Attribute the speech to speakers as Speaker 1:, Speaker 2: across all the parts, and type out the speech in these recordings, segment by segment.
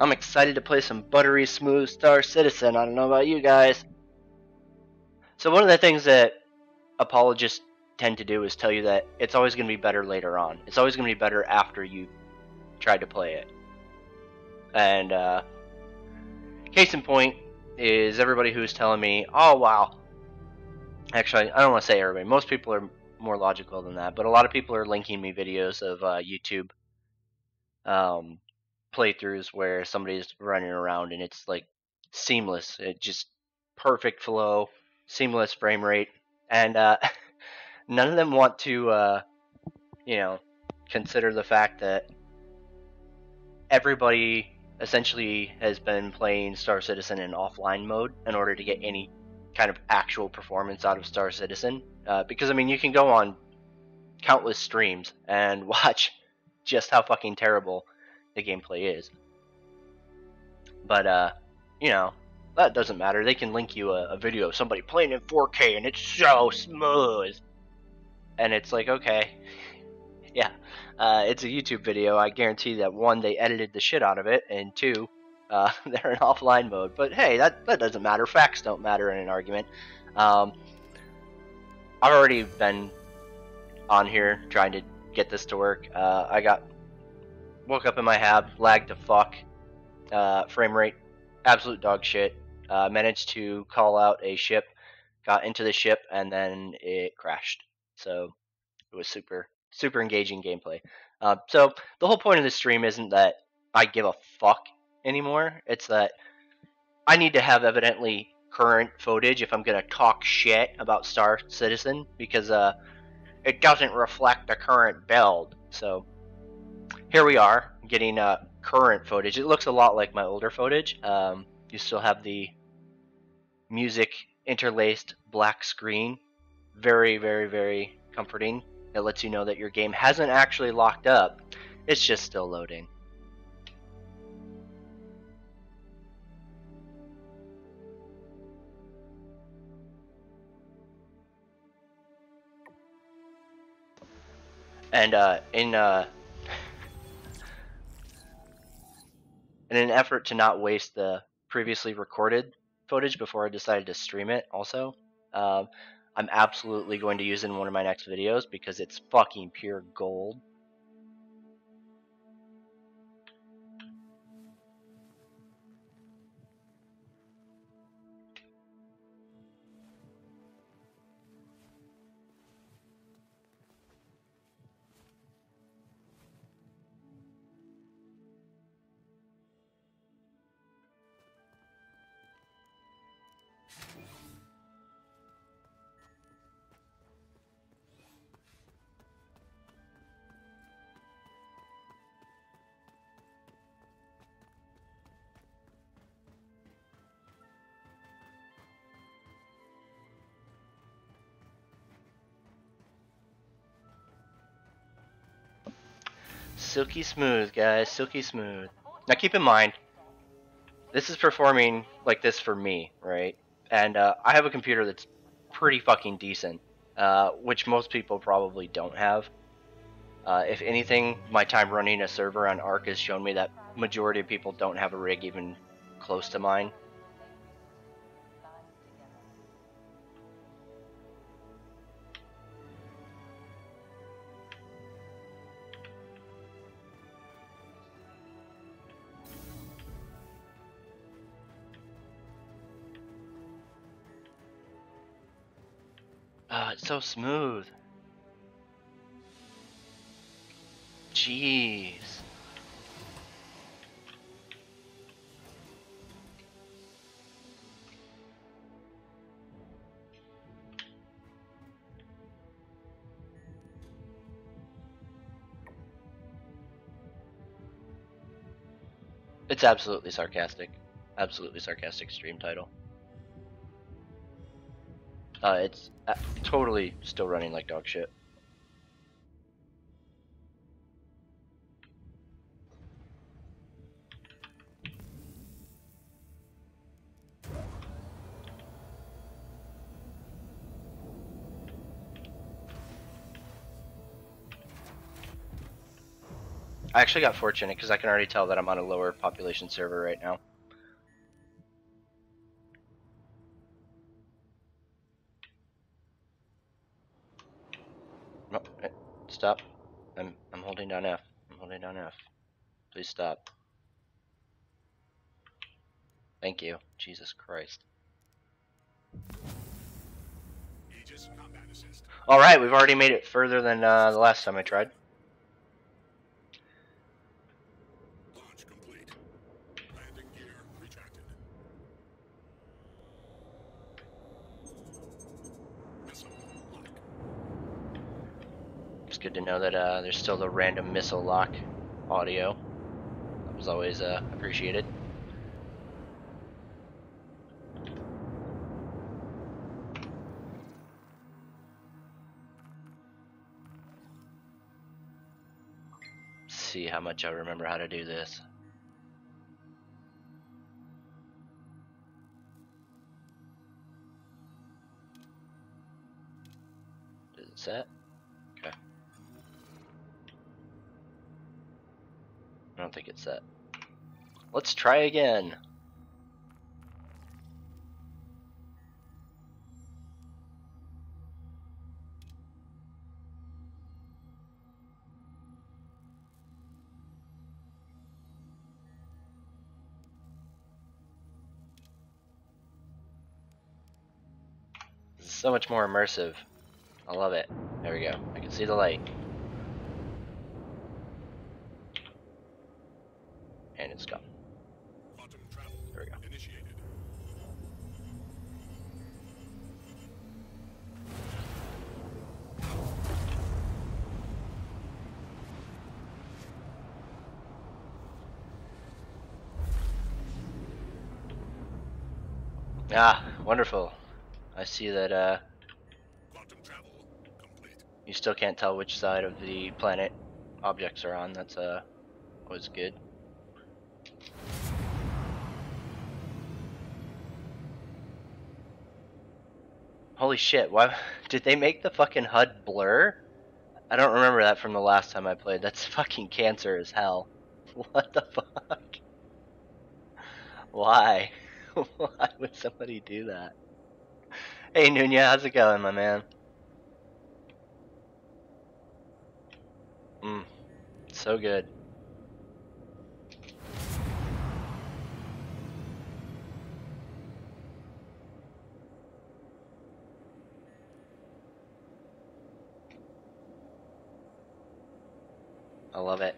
Speaker 1: I'm excited to play some buttery smooth Star Citizen. I don't know about you guys. So one of the things that apologists tend to do is tell you that it's always going to be better later on. It's always going to be better after you tried to play it. And case in point is everybody who's telling me, oh wow. Actually, I don't want to say everybody. Most people are more logical than that, but a lot of people are linking me videos of YouTube playthroughs where somebody's running around and it's like seamless. It just perfect flow, seamless frame rate, and none of them want to, consider the fact that everybody essentially has been playing Star Citizen in offline mode in order to get any kind of actual performance out of Star Citizen. Because, I mean, you can go on countless streams and watch just how fucking terrible the gameplay is. But, that doesn't matter. They can link you a video of somebody playing in 4K and it's so smooth. And it's like, okay, yeah, it's a YouTube video. I guarantee that one, they edited the shit out of it, and two, they're in offline mode. But hey, that doesn't matter. Facts don't matter in an argument. I've already been on here trying to get this to work. Woke up in my hab, lagged to fuck, frame rate, absolute dog shit. Managed to call out a ship, got into the ship, and then it crashed. So it was super engaging gameplay. So the whole point of this stream isn't that I give a fuck anymore. It's that I need to have evidently current footage if I'm going to talk shit about Star Citizen, because it doesn't reflect the current build. So here we are getting current footage. It looks a lot like my older footage. You still have the music interlaced black screen. Very, very, very comforting. It lets you know that your game hasn't actually locked up. It's just still loading. And in an effort to not waste the previously recorded footage before I decided to stream it also, I'm absolutely going to use it in one of my next videos because it's fucking pure gold. Silky smooth, guys, silky smooth. Now keep in mind, this is performing like this for me, right? And I have a computer that's pretty fucking decent, which most people probably don't have. If anything, my time running a server on Arc has shown me that majority of people don't have a rig even close to mine. It's so smooth. Jeez. It's absolutely sarcastic. Absolutely sarcastic stream title. It's totally still running like dog shit. I actually got fortunate because I can already tell that I'm on a lower population server right now. No, stop. I'm holding down F. I'm holding down F. Please stop. Thank you. Jesus Christ. Alright, we've already made it further than the last time I tried.
Speaker 2: Launch complete. Landing gear retracted. Missile lock.
Speaker 1: It's good to know that there's still the random missile lock audio. That was always appreciated. Let's see how much I remember how to do this. Is it set? Okay. I don't think it's set. Let's try again. This is so much more immersive. I love it. There we go. I can see the light. And it's gone.
Speaker 2: Quantum travel.
Speaker 1: There we go.
Speaker 2: Initiated.
Speaker 1: Ah, wonderful. I see that
Speaker 2: Quantum travel complete.
Speaker 1: you still can't tell which side of the planet objects are on. That's always good. Holy shit, why did they make the fucking HUD blur? I don't remember that from the last time I played. That's fucking cancer as hell. What the fuck? Why? Why would somebody do that? Hey Nunya, how's it going, my man? So good. I love it.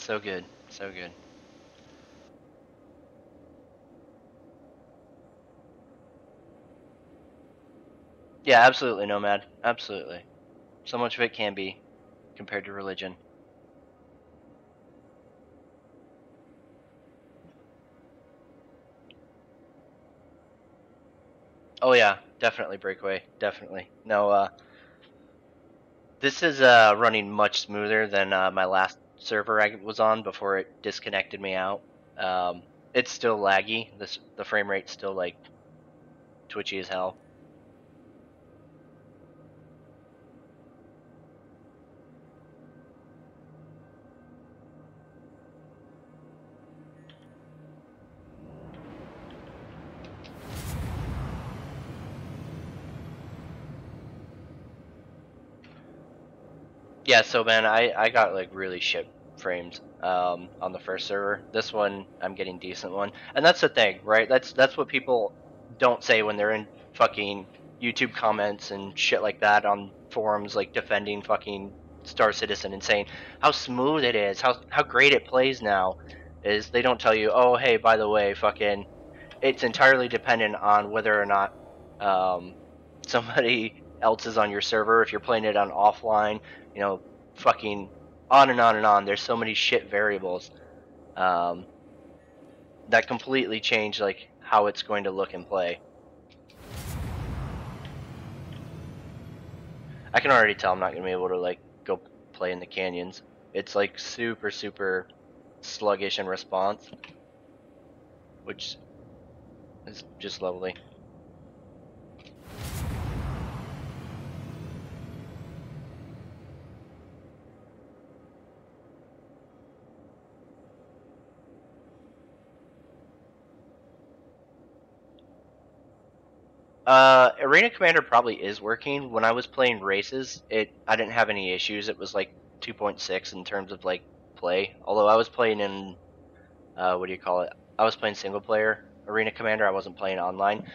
Speaker 1: So good. So good. Yeah, absolutely, Nomad. Absolutely. So much of it can be compared to religion. Oh yeah, definitely breakaway. Definitely. No, this is running much smoother than my last server I was on before it disconnected me out. It's still laggy. The frame rate's still like twitchy as hell. Yeah, so man, I got like really shit frames on the first server. This one I'm getting decent one. And that's the thing, right? That's what people don't say when they're in fucking YouTube comments and shit like that on forums, like defending fucking Star Citizen and saying how smooth it is, how great it plays now. Is they don't tell you, oh hey, by the way, fucking it's entirely dependent on whether or not um, somebody else is on your server. If you're playing it on offline, you know, fucking on and on and on. There's so many shit variables um, that completely change like how it's going to look and play. I can already tell I'm not gonna be able to like go play in the canyons. It's like super sluggish in response, which is just lovely. Arena Commander probably is working. When I was playing races, I didn't have any issues. It was like 2.6 in terms of like play. Although I was playing in what do you call it? I was playing single player Arena Commander. I wasn't playing online.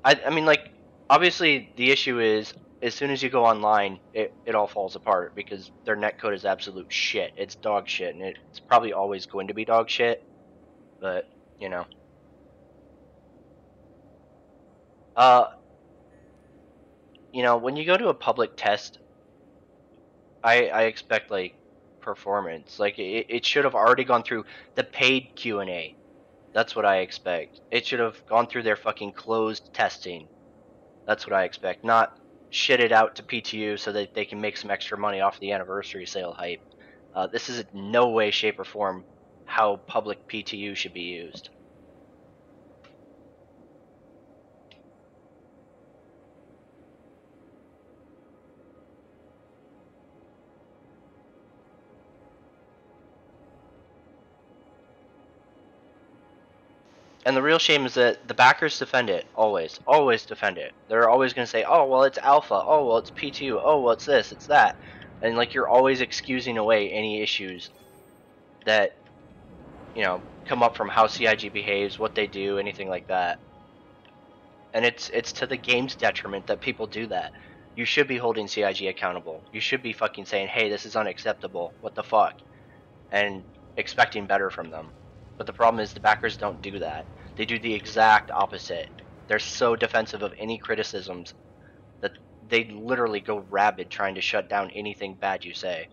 Speaker 1: I mean like obviously the issue is as soon as you go online, it all falls apart because their netcode is absolute shit. It's dog shit, and it's probably always going to be dog shit. But you know, uh, when you go to a public test, I expect like performance. Like it should have already gone through the paid Q&A. That's what I expect. It should have gone through their fucking closed testing. That's what I expect. Not shit it out to PTU so that they can make some extra money off the anniversary sale hype. This is in no way, shape, or form how public PTU should be used. And the real shame is that the backers defend it, always defend it. They're always going to say, oh, well, it's alpha, oh, well, it's P2, oh, well, it's this, it's that. And, like, you're always excusing away any issues that, come up from how CIG behaves, what they do, anything like that. And it's to the game's detriment that people do that. You should be holding CIG accountable. You should be fucking saying, hey, this is unacceptable, what the fuck? And expecting better from them. But the problem is the backers don't do that. They do the exact opposite. They're so defensive of any criticisms that they literally go rabid trying to shut down anything bad you say.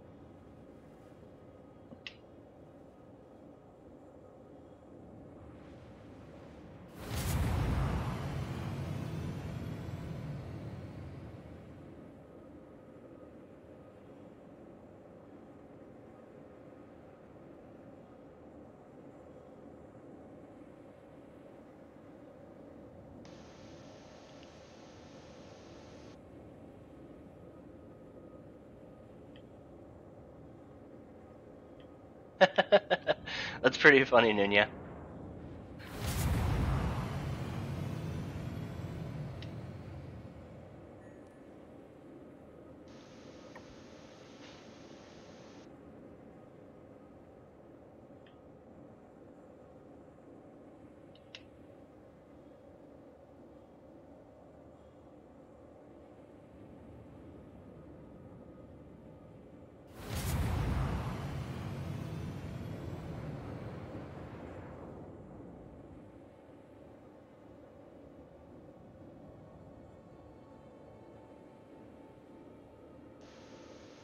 Speaker 1: That's pretty funny, Nunya.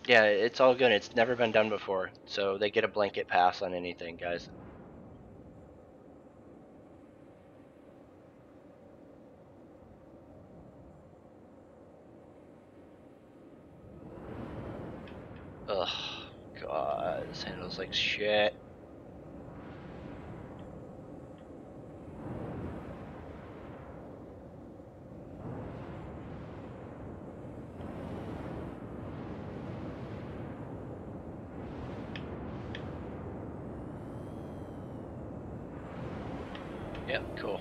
Speaker 1: Yeah, it's all good. It's never been done before, so they get a blanket pass on anything, guys. Ugh, God, this handles like shit. Yep, cool.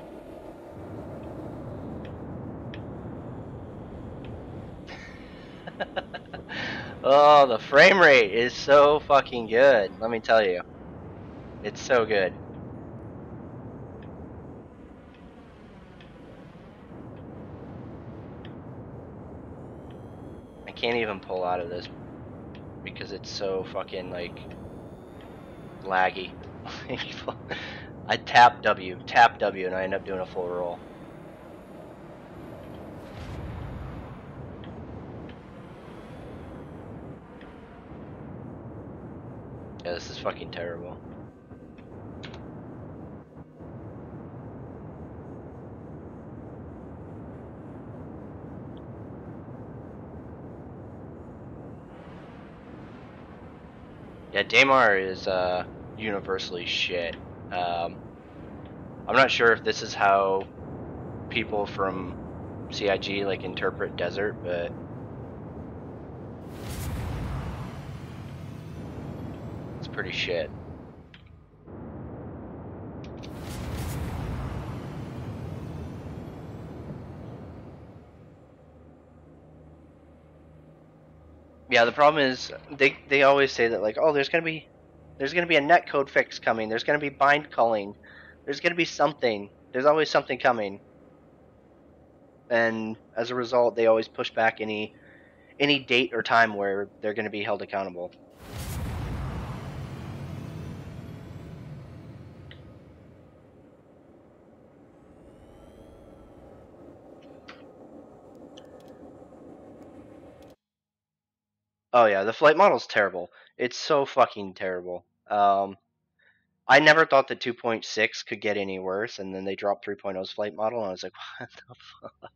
Speaker 1: Oh, the frame rate is so fucking good. Let me tell you. It's so good. I can't even pull out of this because it's so fucking, like, laggy. I tap W, and I end up doing a full roll. Yeah, this is fucking terrible. Yeah, Daymar is universally shit. I'm not sure if this is how people from CIG like interpret desert, but it's pretty shit. Yeah, the problem is they always say that, like, oh, there's gonna be a netcode fix coming. There's gonna be bind culling. There's gonna be something. There's always something coming, and as a result, they always push back any date or time where they're going to be held accountable. Oh yeah, the flight model's terrible. It's so fucking terrible. I never thought that 2.6 could get any worse, and then they dropped 3.0's flight model, and I was like, what the fuck?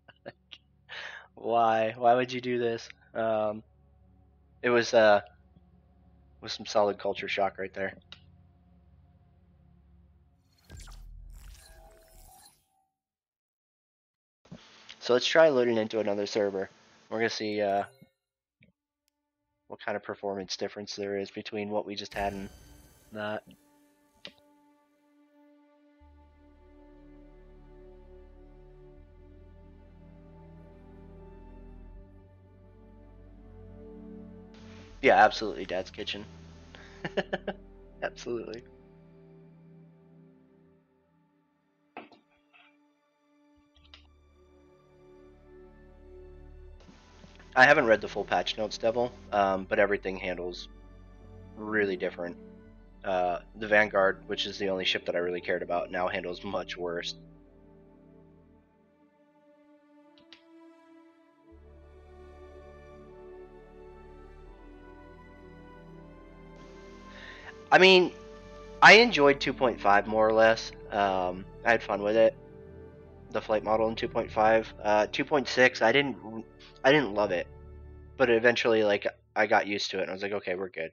Speaker 1: Why? Why would you do this? It was some solid culture shock right there. So let's try loading into another server. We're gonna see what kind of performance difference there is between what we just had and that. Yeah, absolutely, Dad's Kitchen. Absolutely. I haven't read the full patch notes, Devil, but everything handles really different. The Vanguard, which is the only ship that I really cared about, now handles much worse. I mean, I enjoyed 2.5 more or less. I had fun with it. The flight model in 2.5. 2.6, I didn't love it, but eventually, like, I got used to it, and I was like, okay, we're good.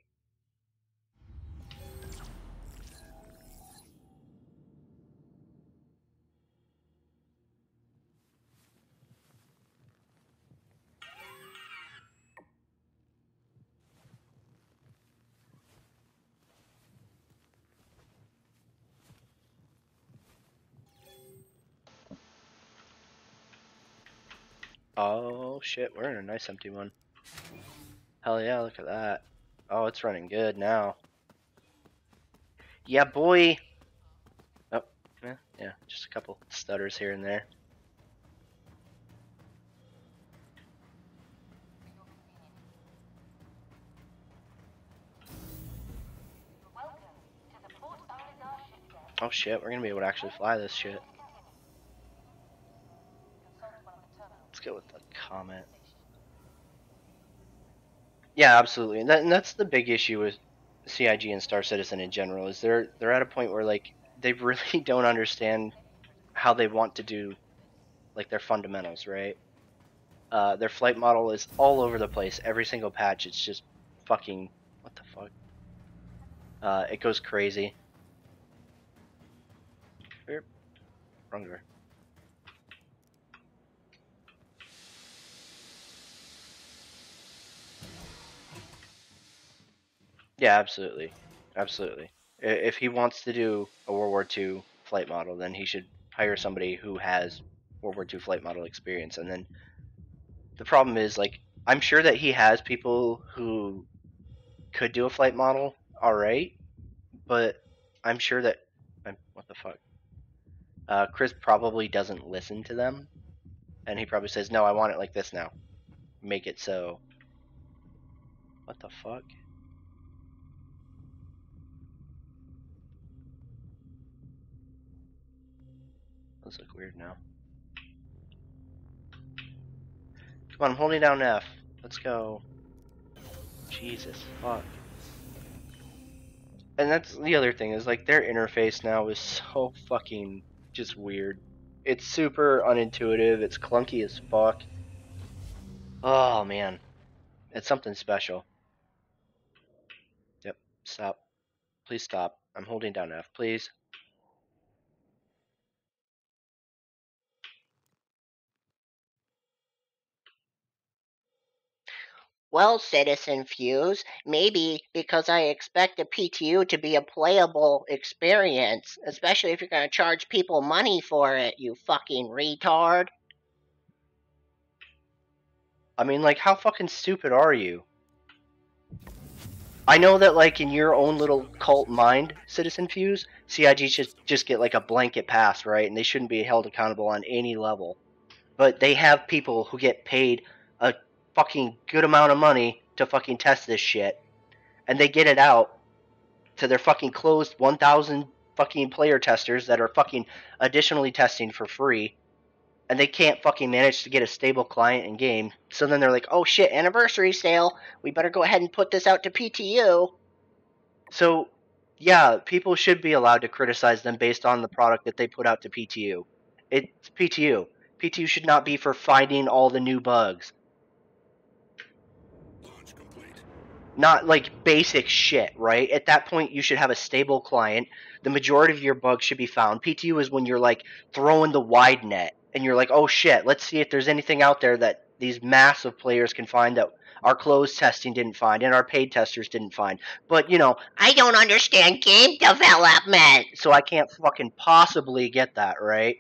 Speaker 1: Oh shit, we're in a nice empty one. Hell yeah, look at that. Oh, it's running good now. Yeah, boy. Oh, yeah, just a couple stutters here and there. Oh shit, we're gonna be able to actually fly this shit. Let's go with the comment. Yeah, absolutely, and that's the big issue with CIG and Star Citizen in general, is they're at a point where, like, they really don't understand how they want to do, like, their fundamentals, right? Their flight model is all over the place. Every single patch, it's just fucking, what the fuck? It goes crazy. Wrong door. Yeah, absolutely, absolutely. If he wants to do a World War II flight model, then he should hire somebody who has World War II flight model experience. And then the problem is, like, I'm sure that he has people who could do a flight model, alright, but I'm sure that what the fuck? Chris probably doesn't listen to them, and he probably says, "No, I want it like this now. Make it so." What the fuck? Those look weird now. Come on, I'm holding down F. Let's go. Jesus, fuck. And that's the other thing, is like their interface now is so fucking just weird. It's super unintuitive, it's clunky as fuck. Oh man. It's something special. Yep, stop. Please stop. I'm holding down F, please.
Speaker 3: Well, Citizen Fuse, maybe because I expect the PTU to be a playable experience, especially if you're going to charge people money for it, you fucking retard.
Speaker 1: I mean, like, how fucking stupid are you? I know that, like, in your own little cult mind, Citizen Fuse, CIG should just get, like, a blanket pass, right? And they shouldn't be held accountable on any level. But they have people who get paid a fucking good amount of money to fucking test this shit. And they get it out to their fucking closed 1,000 fucking player testers that are fucking additionally testing for free. And they can't fucking manage to get a stable client in game. So then they're like, oh shit, anniversary sale. We better go ahead and put this out to PTU. So, yeah, people should be allowed to criticize them based on the product that they put out to PTU. It's PTU. PTU should not be for finding all the new bugs.
Speaker 2: Launch complete.
Speaker 1: Not like basic shit, right? At that point, you should have a stable client. The majority of your bugs should be found. PTU is when you're like throwing the wide net and you're like, oh shit, let's see if there's anything out there that these massive players can find that our closed testing didn't find and our paid testers didn't find. But, you know,
Speaker 3: I don't understand game development.
Speaker 1: so I can't fucking possibly get that, right?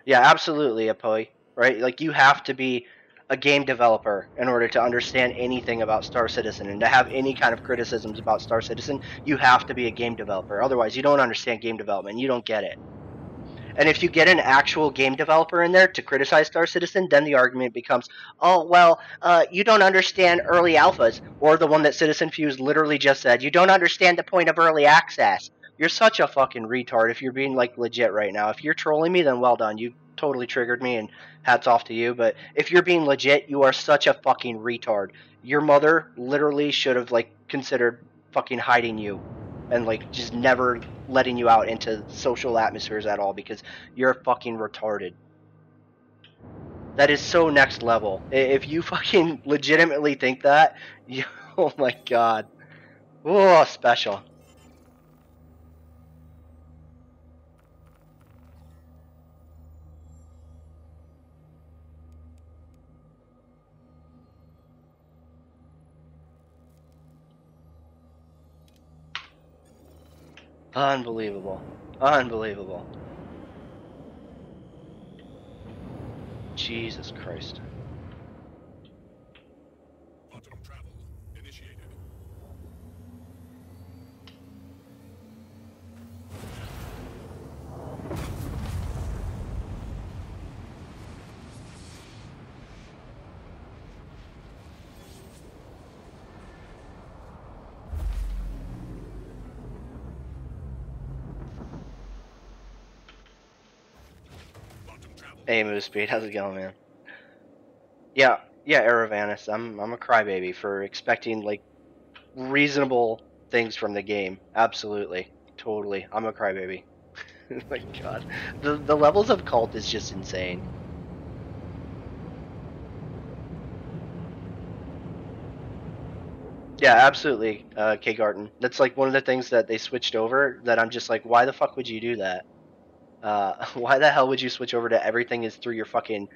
Speaker 1: Yeah, absolutely, Apoy. Right? Like, you have to be a game developer in order to understand anything about Star Citizen and to have any kind of criticisms about Star Citizen. You have to be a game developer. Otherwise, you don't understand game development. You don't get it. And if you get an actual game developer in there to criticize Star Citizen, then the argument becomes, oh, well, you don't understand early alphas, or the one that Citizen Fuse literally just said, you don't understand the point of early access. You're such a fucking retard if you're being, like, legit right now. If you're trolling me, then well done. You totally triggered me, and hats off to you. But if you're being legit, you are such a fucking retard. Your mother literally should have, like, considered fucking hiding you and, like, just never letting you out into social atmospheres at all because you're fucking retarded. That is so next level. If you fucking legitimately think that, you, oh my god. Oh, special. Unbelievable. Unbelievable. Jesus Christ.
Speaker 2: Quantum travel initiated. Quantum travel.
Speaker 1: Hey, Move Speed, how's it going, man? Yeah, Aravanis. I'm a crybaby for expecting, like, reasonable things from the game. Absolutely. Totally. I'm a crybaby. Oh my god. The levels of cult is just insane. Yeah, absolutely, K Garten. That's like one of the things that they switched over that I'm just like, why the fuck would you do that? Why the hell would you switch over to everything is through your fucking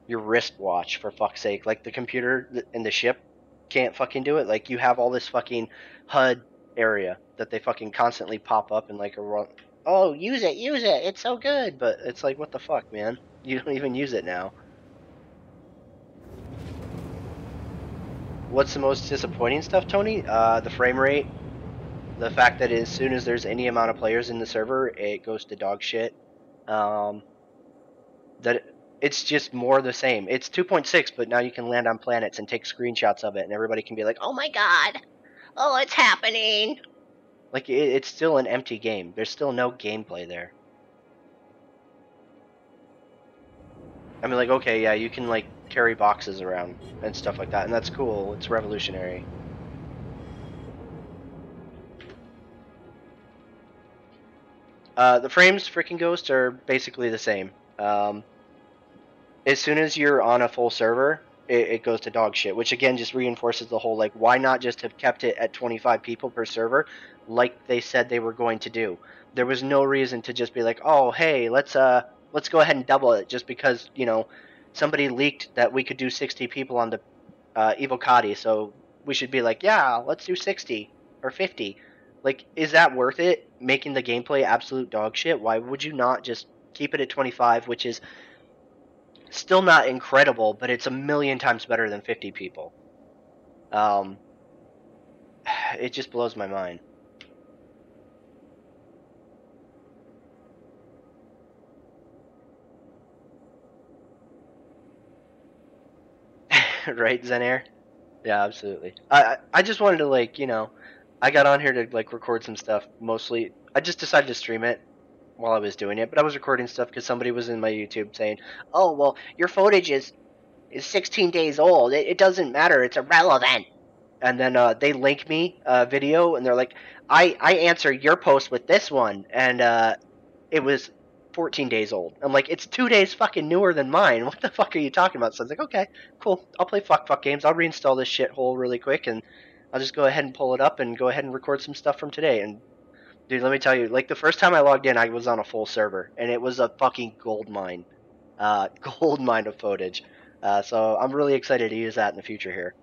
Speaker 1: your wristwatch, for fuck's sake? Like, the computer in the ship can't fucking do it. Like, you have all this fucking HUD area that they fucking constantly pop up and like a run. Oh, use it, it's so good. But it's like, what the fuck, man? You don't even use it now. What's the most disappointing stuff, Tony? The frame rate. The fact that as soon as there's any amount of players in the server, it goes to dog shit. Um, that it's just more the same. It's 2.6, but now you can land on planets and take screenshots of it, and everybody can be like,
Speaker 3: Oh my god! Oh, it's happening!
Speaker 1: like it's still an empty game. There's still no gameplay there. I mean, like, okay, yeah, you can like carry boxes around and stuff like that, and that's cool. It's revolutionary. The frames freaking Ghost are basically the same. As soon as you're on a full server, it goes to dog shit, which again just reinforces the whole like, why not just have kept it at 25 people per server, like they said they were going to do. There was no reason to just be like, oh hey, let's go ahead and double it just because somebody leaked that we could do 60 people on the Evocati, so we should be like, yeah, let's do 60 or 50. Like, is that worth it? Making the gameplay absolute dog shit? Why would you not just keep it at 25, which is still not incredible, but it's a million times better than 50 people. It just blows my mind. Right, Zenair? Yeah, absolutely. I just wanted to I got on here to like record some stuff. Mostly, I just decided to stream it while I was doing it, but I was recording stuff because somebody was in my YouTube saying, "Oh, well, your footage is 16 days old. It doesn't matter. It's irrelevant." And then they link me a video, and they're like, I answer your post with this one, and it was 14 days old. I'm like, it's 2 days fucking newer than mine. What the fuck are you talking about? So I was like, okay, cool. I'll play fuck games. I'll reinstall this shithole really quick, and I'll just go ahead and pull it up and go ahead and record some stuff from today. And dude, let me tell you, like the first time I logged in, I was on a full server, and it was a fucking gold mine, gold mine of footage. So I'm really excited to use that in the future here.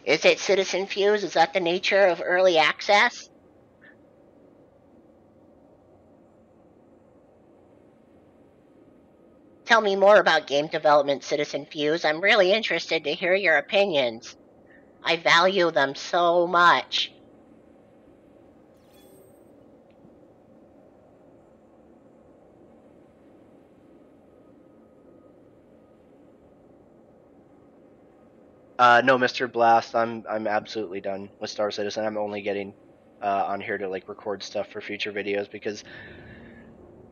Speaker 3: Is it Citizen Fuse? Is that the nature of early access? Tell me more about game development, Citizen Fuse. I'm really interested to hear your opinions. I value them so much.
Speaker 1: No, Mr. Blast, I'm absolutely done with Star Citizen. I'm only getting on here to like record stuff for future videos because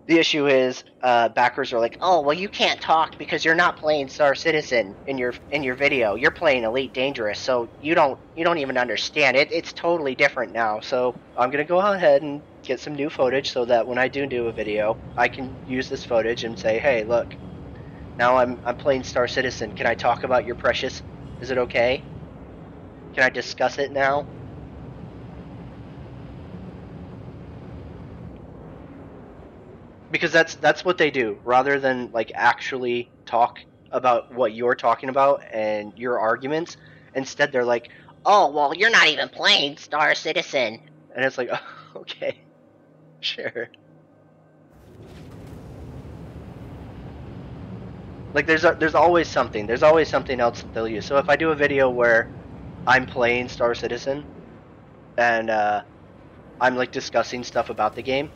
Speaker 1: the issue is backers are like, oh well, you can't talk because you're not playing Star Citizen in your video. You're playing Elite Dangerous, so you don't even understand it. It's totally different now. So I'm gonna go ahead and get some new footage so that when I do a video, I can use this footage and say, hey, look, now I'm playing Star Citizen. Can I talk about your Precious? Is it okay? Can I discuss it now? Because that's what they do. Rather than like actually talk about what you're talking about and your arguments, instead they're like,
Speaker 3: oh, well, you're not even playing Star Citizen.
Speaker 1: And it's like, oh, okay, sure. Like there's always something. There's always something else that they'll use. So if I do a video where I'm playing Star Citizen and I'm like discussing stuff about the game,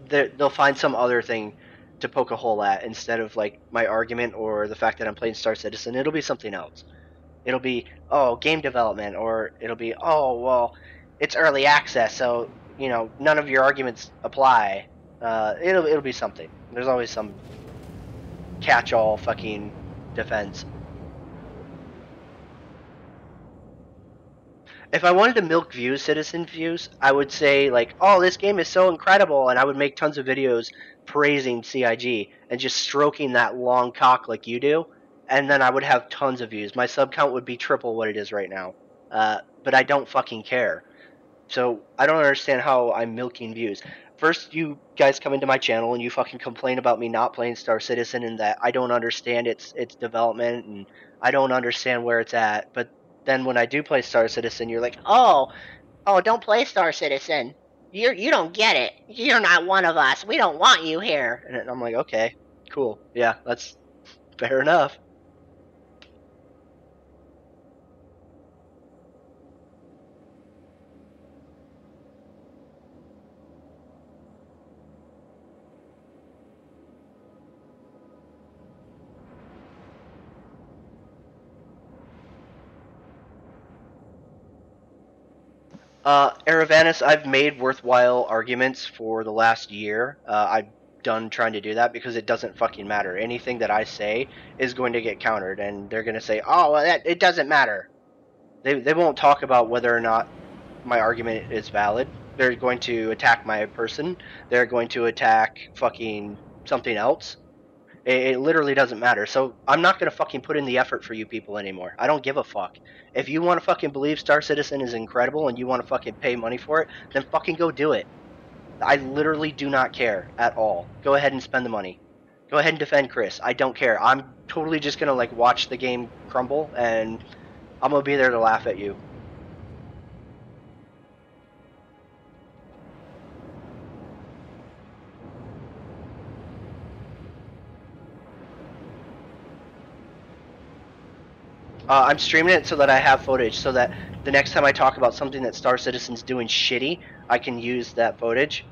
Speaker 1: they'll find some other thing to poke a hole at instead of like my argument or the fact that I'm playing Star Citizen. It'll be something else. It'll be, oh, game development, or it'll be, oh, well, it's early access, so none of your arguments apply. It'll be something. There's always some catch-all fucking defense. If I wanted to milk views, citizen views, I would say like, oh, this game is so incredible, and I would make tons of videos praising CIG and just stroking that long cock like you do, and then I would have tons of views. My sub count would be triple what it is right now. But I don't fucking care. So I don't understand how I'm milking views. First, you guys come into my channel and you fucking complain about me not playing Star Citizen and that I don't understand its development and I don't understand where it's at. But then when I do play Star Citizen, you're like, oh,
Speaker 3: Oh, don't play Star Citizen. You don't get it. You're not one of us. We don't want you here.
Speaker 1: And I'm like, okay, cool. Yeah, that's fair enough. Aravanis, I've made worthwhile arguments for the last year. I've done trying to do that because it doesn't fucking matter. Anything that I say is going to get countered, and they're going to say, "Oh, well, it doesn't matter." They won't talk about whether or not my argument is valid. They're going to attack my person. They're going to attack fucking something else. It literally doesn't matter. So I'm not gonna fucking put in the effort for you people anymore. I don't give a fuck. If you want to fucking believe Star Citizen is incredible and you want to fucking pay money for it, then fucking go do it. I literally do not care at all. Go ahead and spend the money. Go ahead and defend Chris. I don't care. I'm totally just gonna like watch the game crumble, and I'm gonna be there to laugh at you. I'm streaming it so that I have footage, so that the next time I talk about something that Star Citizen's doing shitty, I can use that footage.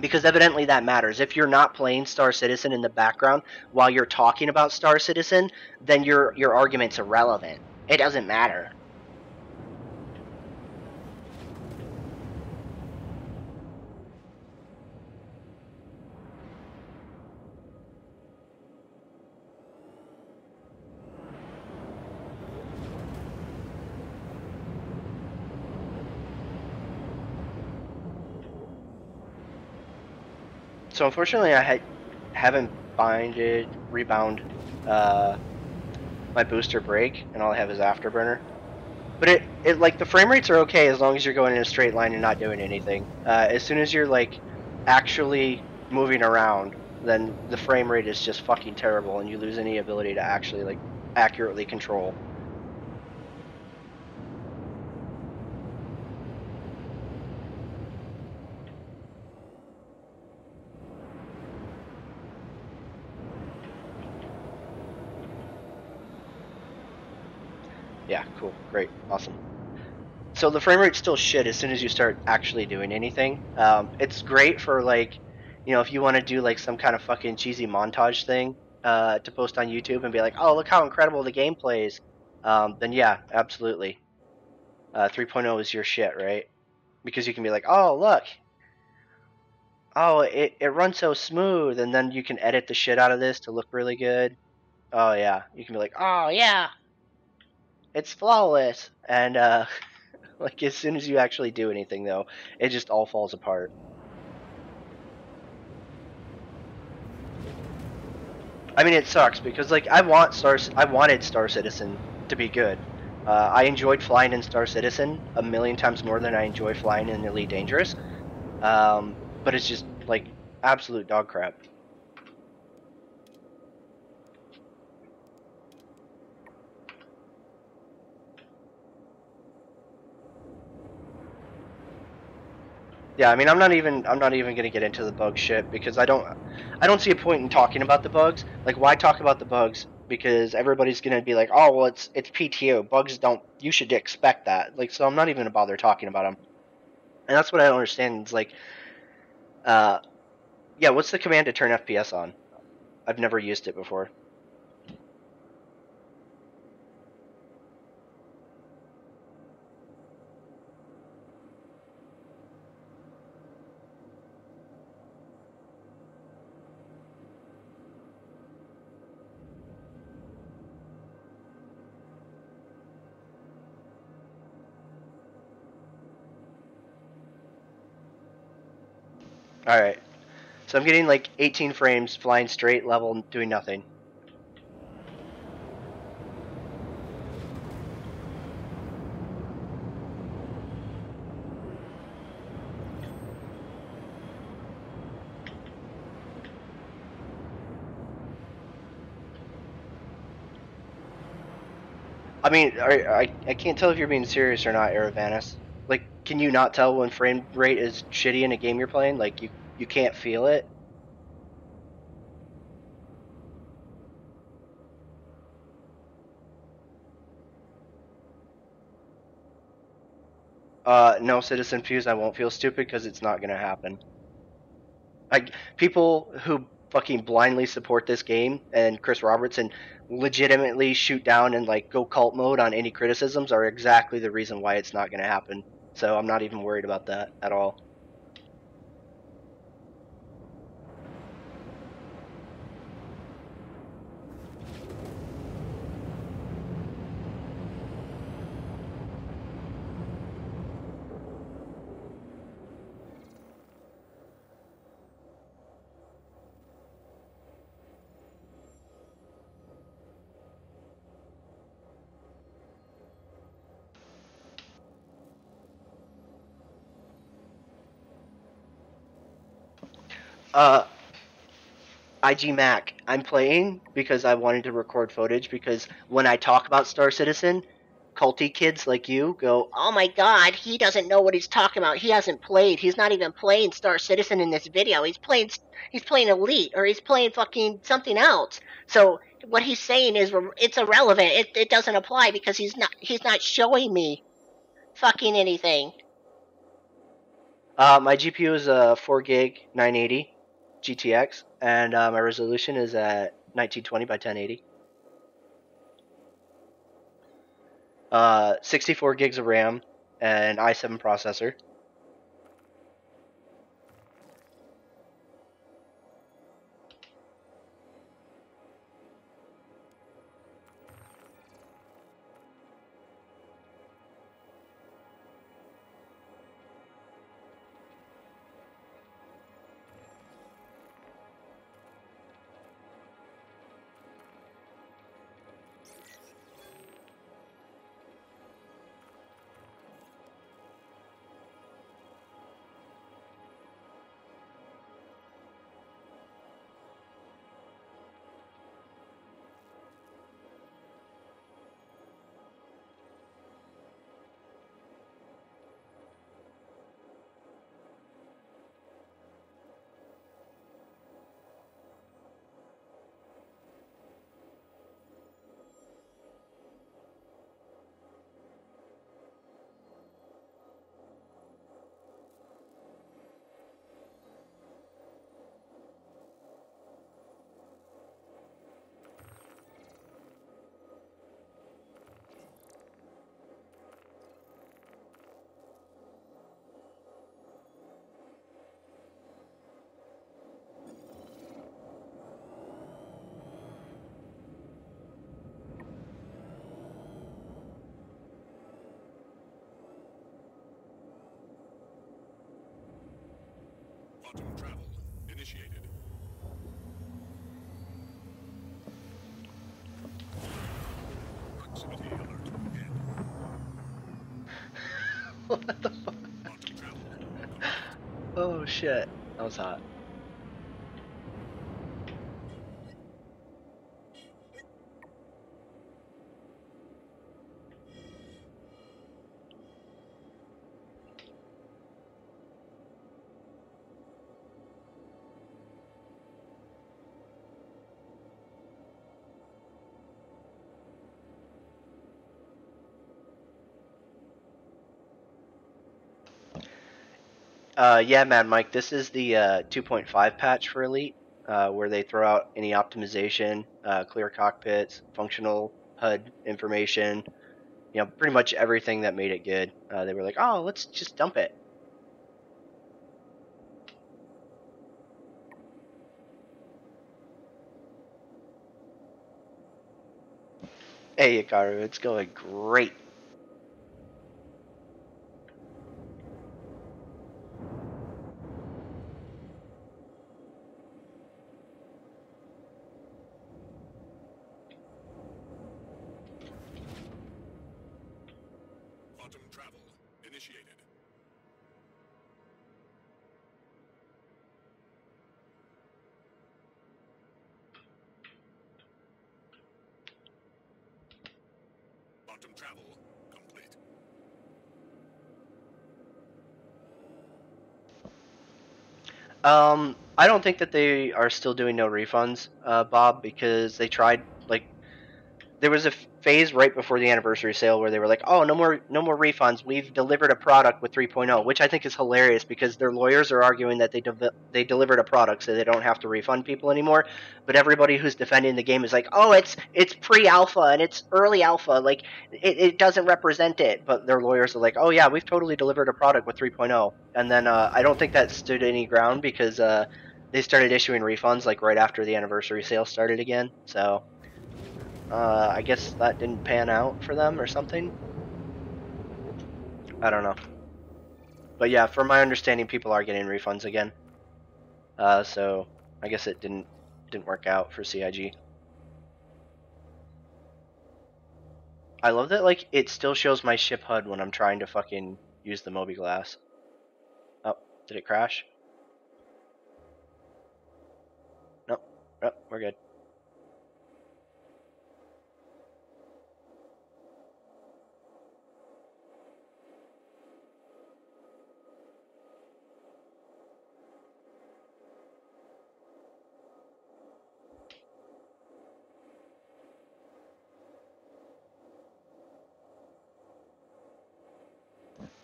Speaker 1: Because evidently that matters. If you're not playing Star Citizen in the background while you're talking about Star Citizen, then your argument's irrelevant. It doesn't matter. So unfortunately, I haven't rebound my booster brake, and all I have is afterburner. But it like the frame rates are okay as long as you're going in a straight line and not doing anything. As soon as you're like actually moving around, then the frame rate is just fucking terrible, and you lose any ability to actually like accurately control. Yeah, cool, great, awesome. So the frame rate's still shit as soon as you start actually doing anything. It's great for like, you know, if you want to do like some kind of fucking cheesy montage thing to post on YouTube and be like, oh, look how incredible the game plays. Then yeah, absolutely. 3.0 is your shit, right? Because you can be like, oh, look, oh, it runs so smooth, and then you can edit the shit out of this to look really good. Oh yeah, you can be like, oh yeah, it's flawless, and like as soon as you actually do anything, though, it just all falls apart. I mean, it sucks because like I wanted Star Citizen to be good. I enjoyed flying in Star Citizen a million times more than I enjoy flying in Elite Dangerous. But it's just like absolute dog crap. Yeah, I mean, I'm not even gonna get into the bug shit because I don't see a point in talking about the bugs. Like, why talk about the bugs? Because everybody's gonna be like, oh, well, it's PTO. Bugs don't. You should expect that. Like, so I'm not even gonna bother talking about them. And that's what I don't understand. It's like, uh, yeah, what's the command to turn FPS on? I've never used it before. All right, so I'm getting like 18 frames, flying straight, level, doing nothing. I mean, I can't tell if you're being serious or not, Aravanis. Like, can you not tell when frame rate is shitty in a game you're playing? Like, you can't feel it? No, Citizen Fuse, I won't feel stupid because it's not gonna happen. Like, people who fucking blindly support this game and Chris Robertson legitimately shoot down and like go cult mode on any criticisms are exactly the reason why it's not gonna happen. So I'm not even worried about that at all. Uh, IG Mac, I'm playing because I wanted to record footage because when I talk about Star Citizen, culty kids like you go,
Speaker 3: Oh my god, he doesn't know what he's talking about. He hasn't played. He's not even playing Star Citizen in this video. He's playing Elite or he's playing fucking something else. So what he's saying is it's irrelevant. It doesn't apply because he's not showing me fucking anything.
Speaker 1: my GPU is a 4 gig 980 GTX, and my resolution is at 1920 by 1080. 64 gigs of RAM, and i7 processor.
Speaker 2: Quantum travel initiated. Proximity alert ahead.
Speaker 1: What the fuck?
Speaker 2: Quantum travel complete.
Speaker 1: Oh shit, that was hot. Yeah, Mad Mike, this is the 2.5 patch for Elite, where they throw out any optimization, clear cockpits, functional HUD information, pretty much everything that made it good. They were like, oh, let's just dump it. Hey, Yakaru, it's going great.
Speaker 2: Quantum travel initiated. Quantum travel complete.
Speaker 1: I don't think that they are still doing no refunds, Bob, because they tried, like, there was a phase right before the anniversary sale where they were like, "Oh, no more refunds. We've delivered a product with 3.0," which I think is hilarious because their lawyers are arguing that they delivered a product so they don't have to refund people anymore. But everybody who's defending the game is like, "Oh, it's pre-alpha and it's early alpha. Like it doesn't represent it." But their lawyers are like, "Oh yeah, we've totally delivered a product with 3.0." And then I don't think that stood any ground because they started issuing refunds like right after the anniversary sale started again. So I guess that didn't pan out for them or something. I don't know. But yeah, from my understanding, people are getting refunds again. So I guess it didn't work out for CIG. I love that like it still shows my ship HUD when I'm trying to fucking use the Mobi-Glass. Oh, did it crash? Nope. Oh, we're good.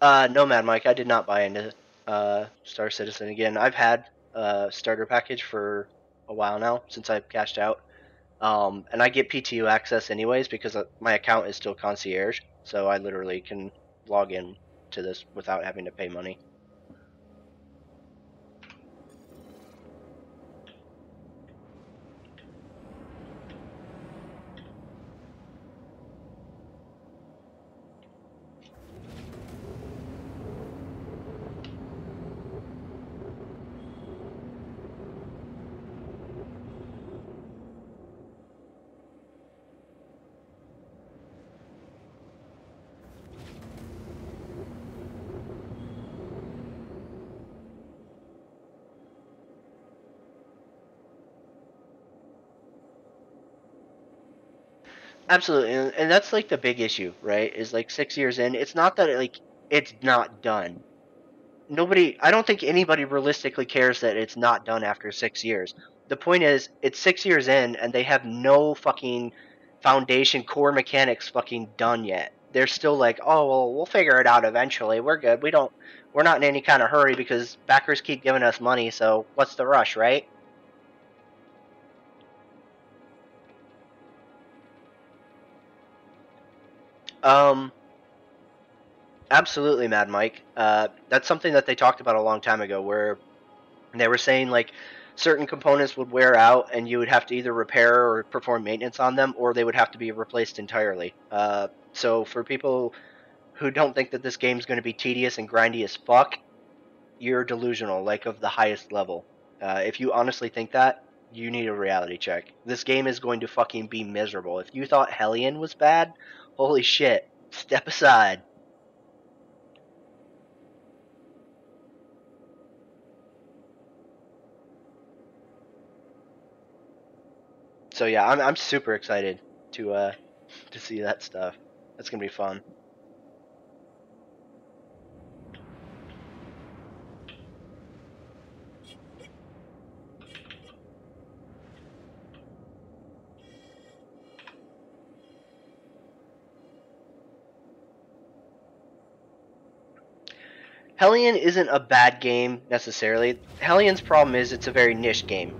Speaker 1: No, Mad Mike, I did not buy into Star Citizen again. I've had a starter package for a while now since I've cashed out. And I get PTU access anyways because my account is still concierge, so I literally can log in to this without having to pay money. Absolutely, and that's like the big issue, right? Is like 6 years in, it's not that like it's not done. I don't think anybody realistically cares that it's not done after 6 years. The point is, it's 6 years in, and they have no fucking foundation core mechanics fucking done yet. They're still like, oh well, we'll figure it out eventually. We're good. We're not in any kind of hurry because backers keep giving us money. So what's the rush, right? Um, Absolutely, Mad Mike. That's something that they talked about a long time ago, where they were saying like certain components would wear out and you would have to either repair or perform maintenance on them, or they would have to be replaced entirely. So for people who don't think that this game's going to be tedious and grindy as fuck, you're delusional, like of the highest level. If you honestly think that, you need a reality check. This game is going to fucking be miserable. If you thought Hellion was bad, holy shit, step aside. So yeah, I'm super excited to see that stuff. That's gonna be fun. Hellion isn't a bad game necessarily. Hellion's problem is it's a very niche game,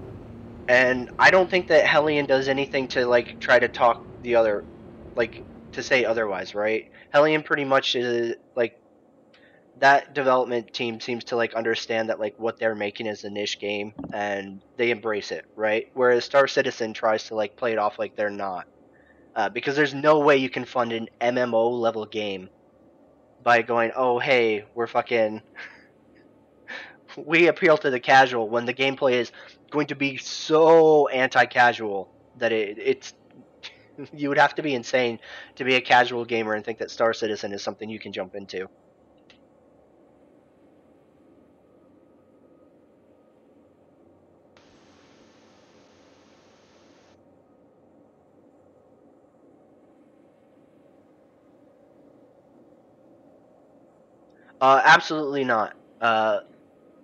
Speaker 1: and I don't think that Hellion does anything to like try to talk the other, like to say otherwise, right? Hellion pretty much is like that development team seems to like understand that like what they're making is a niche game and they embrace it, right? Whereas Star Citizen tries to like play it off like they're not, because there's no way you can fund an MMO level game by going, oh hey, we appeal to the casual when the gameplay is going to be so anti-casual that it's you would have to be insane to be a casual gamer and think that Star Citizen is something you can jump into. Absolutely not.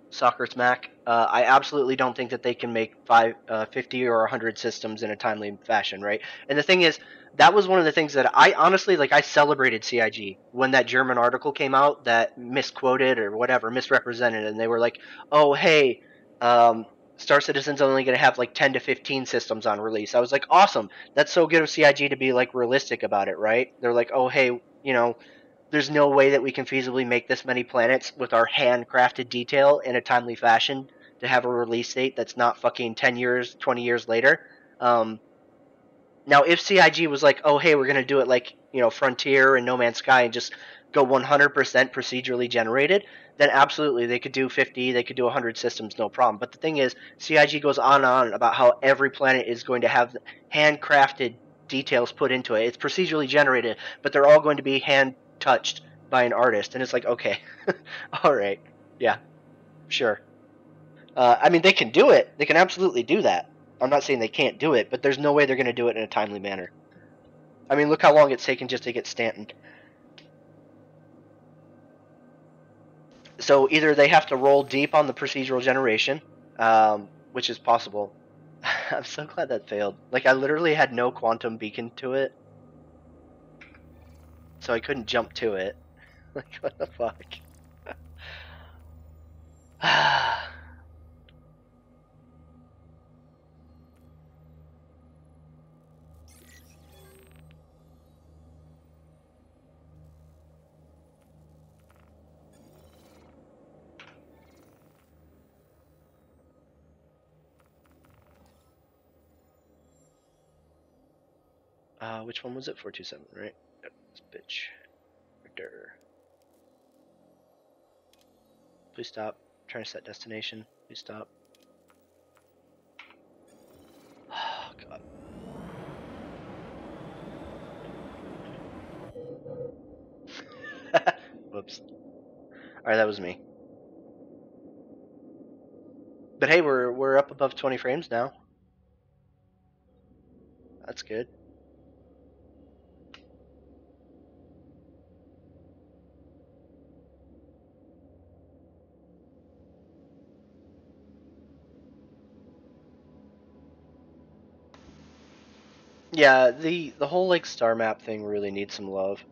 Speaker 1: Soccer Smack. I absolutely don't think that they can make 50 or 100 systems in a timely fashion, right? And the thing is, that was one of the things that I honestly like. I celebrated CIG when that German article came out that misquoted or whatever, misrepresented, and they were like, "Oh, hey, Star Citizen's only going to have like 10 to 15 systems on release." I was like, "Awesome! That's so good of CIG to be like realistic about it, right?" They're like, "Oh, hey, there's no way that we can feasibly make this many planets with our handcrafted detail in a timely fashion to have a release date that's not fucking 10 years, 20 years later." Um, Now, if CIG was like, oh, hey, we're going to do it like, Frontier and No Man's Sky and just go 100% procedurally generated, then absolutely they could do 50, they could do 100 systems, no problem. But the thing is, CIG goes on and on about how every planet is going to have handcrafted details put into it. It's procedurally generated, but they're all going to be hand touched by an artist. And it's like, okay, all right, yeah, sure. I mean, they can do it. They can absolutely do that. I'm not saying they can't do it, but there's no way they're going to do it in a timely manner. I mean, look how long it's taken just to get Stanton. So either they have to roll deep on the procedural generation, which is possible. I'm so glad that failed. Like, I literally had no quantum beacon to it, so I couldn't jump to it. Like, what the fuck? Which one was it? 427, right? Yep, this bitch. Right there. Please stop. I'm trying to set destination. Please stop. Oh, God. Whoops. Alright, that was me. But hey, we're up above 20 frames now. That's good. Yeah, the whole like star map thing really needs some love.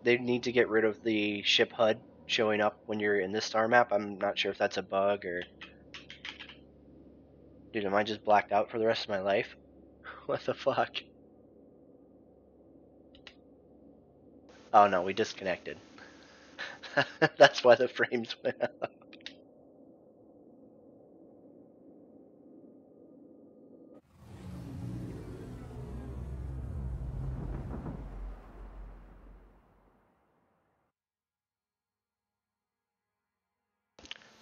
Speaker 1: They need to get rid of the ship HUD showing up when you're in this star map. I'm not sure if that's a bug or dude, am I just blacked out for the rest of my life? What the fuck? Oh no, we disconnected. That's why the frames went up.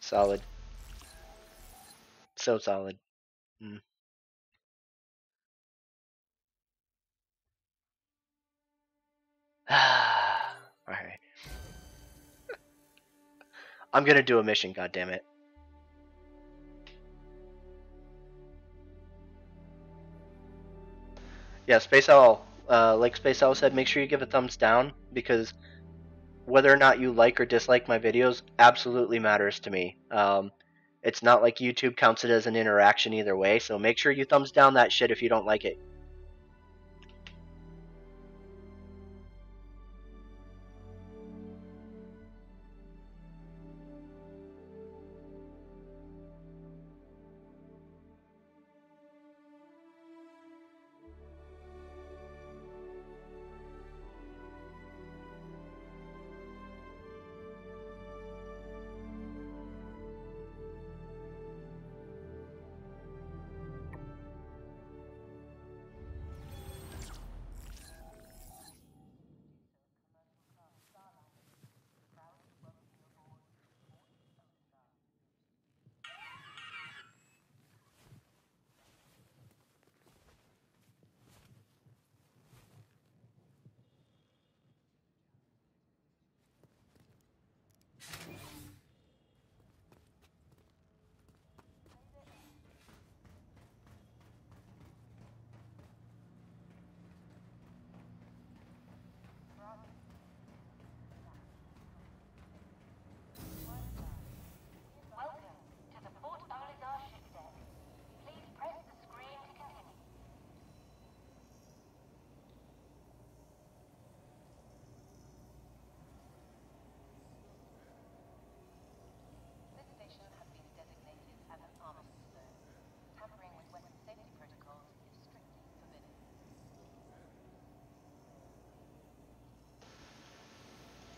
Speaker 1: Solid. So solid. Mm. Alright. I'm gonna do a mission, goddammit. Yeah, Space Owl. Like Space Owl said, make sure you give a thumbs down because whether or not you like or dislike my videos absolutely matters to me. It's not like YouTube counts it as an interaction either way, so make sure you thumbs down that shit if you don't like it.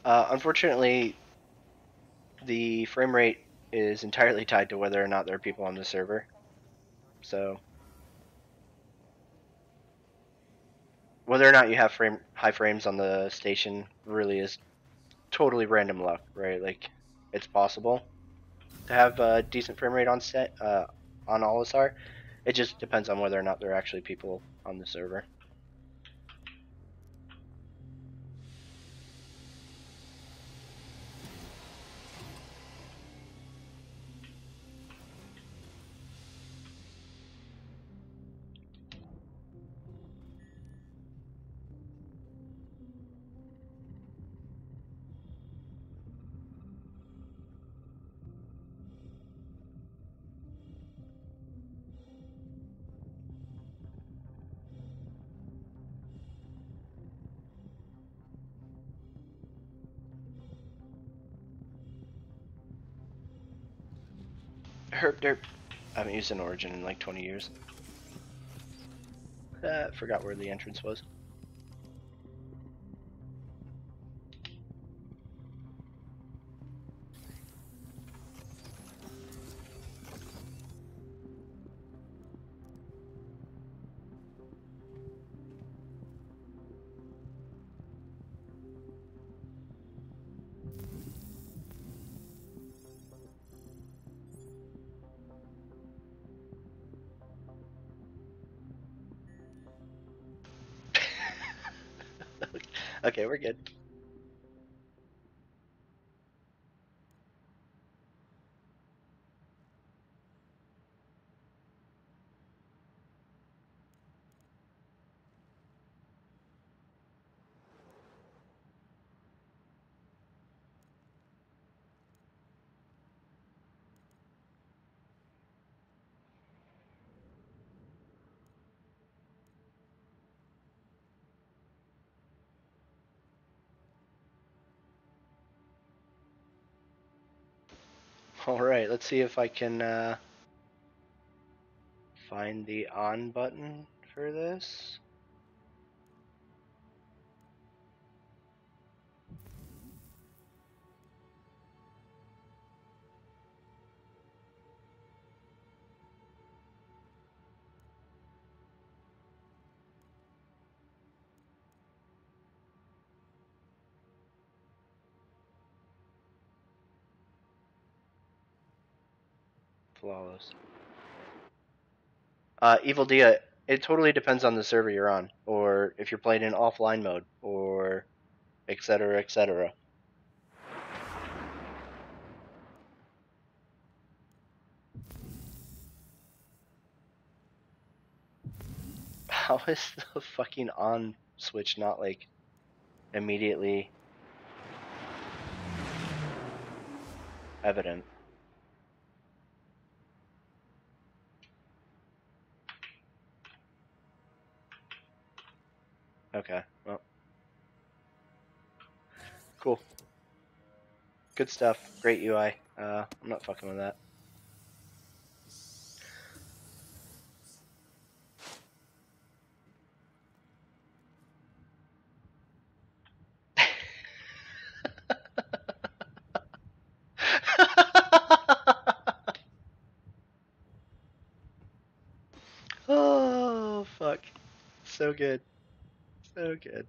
Speaker 1: Unfortunately, the frame rate is entirely tied to whether or not there are people on the server. So whether or not you have high frames on the station really is totally random luck, right? Like it's possible to have a decent frame rate on set on Olisar. It just depends on whether or not there are actually people on the server. Herp derp. I haven't used an Origin in like 20 years. Forgot where the entrance was. Okay, we're good. Alright, let's see if I can find the on button for this. Flawless. Evil Dia, it totally depends on the server you're on, or if you're playing in offline mode, or etc. etc. How is the fucking on switch not like immediately evident? Okay, well, cool. Good stuff. Great UI. I'm not fucking with that. Oh, fuck. So good. So good.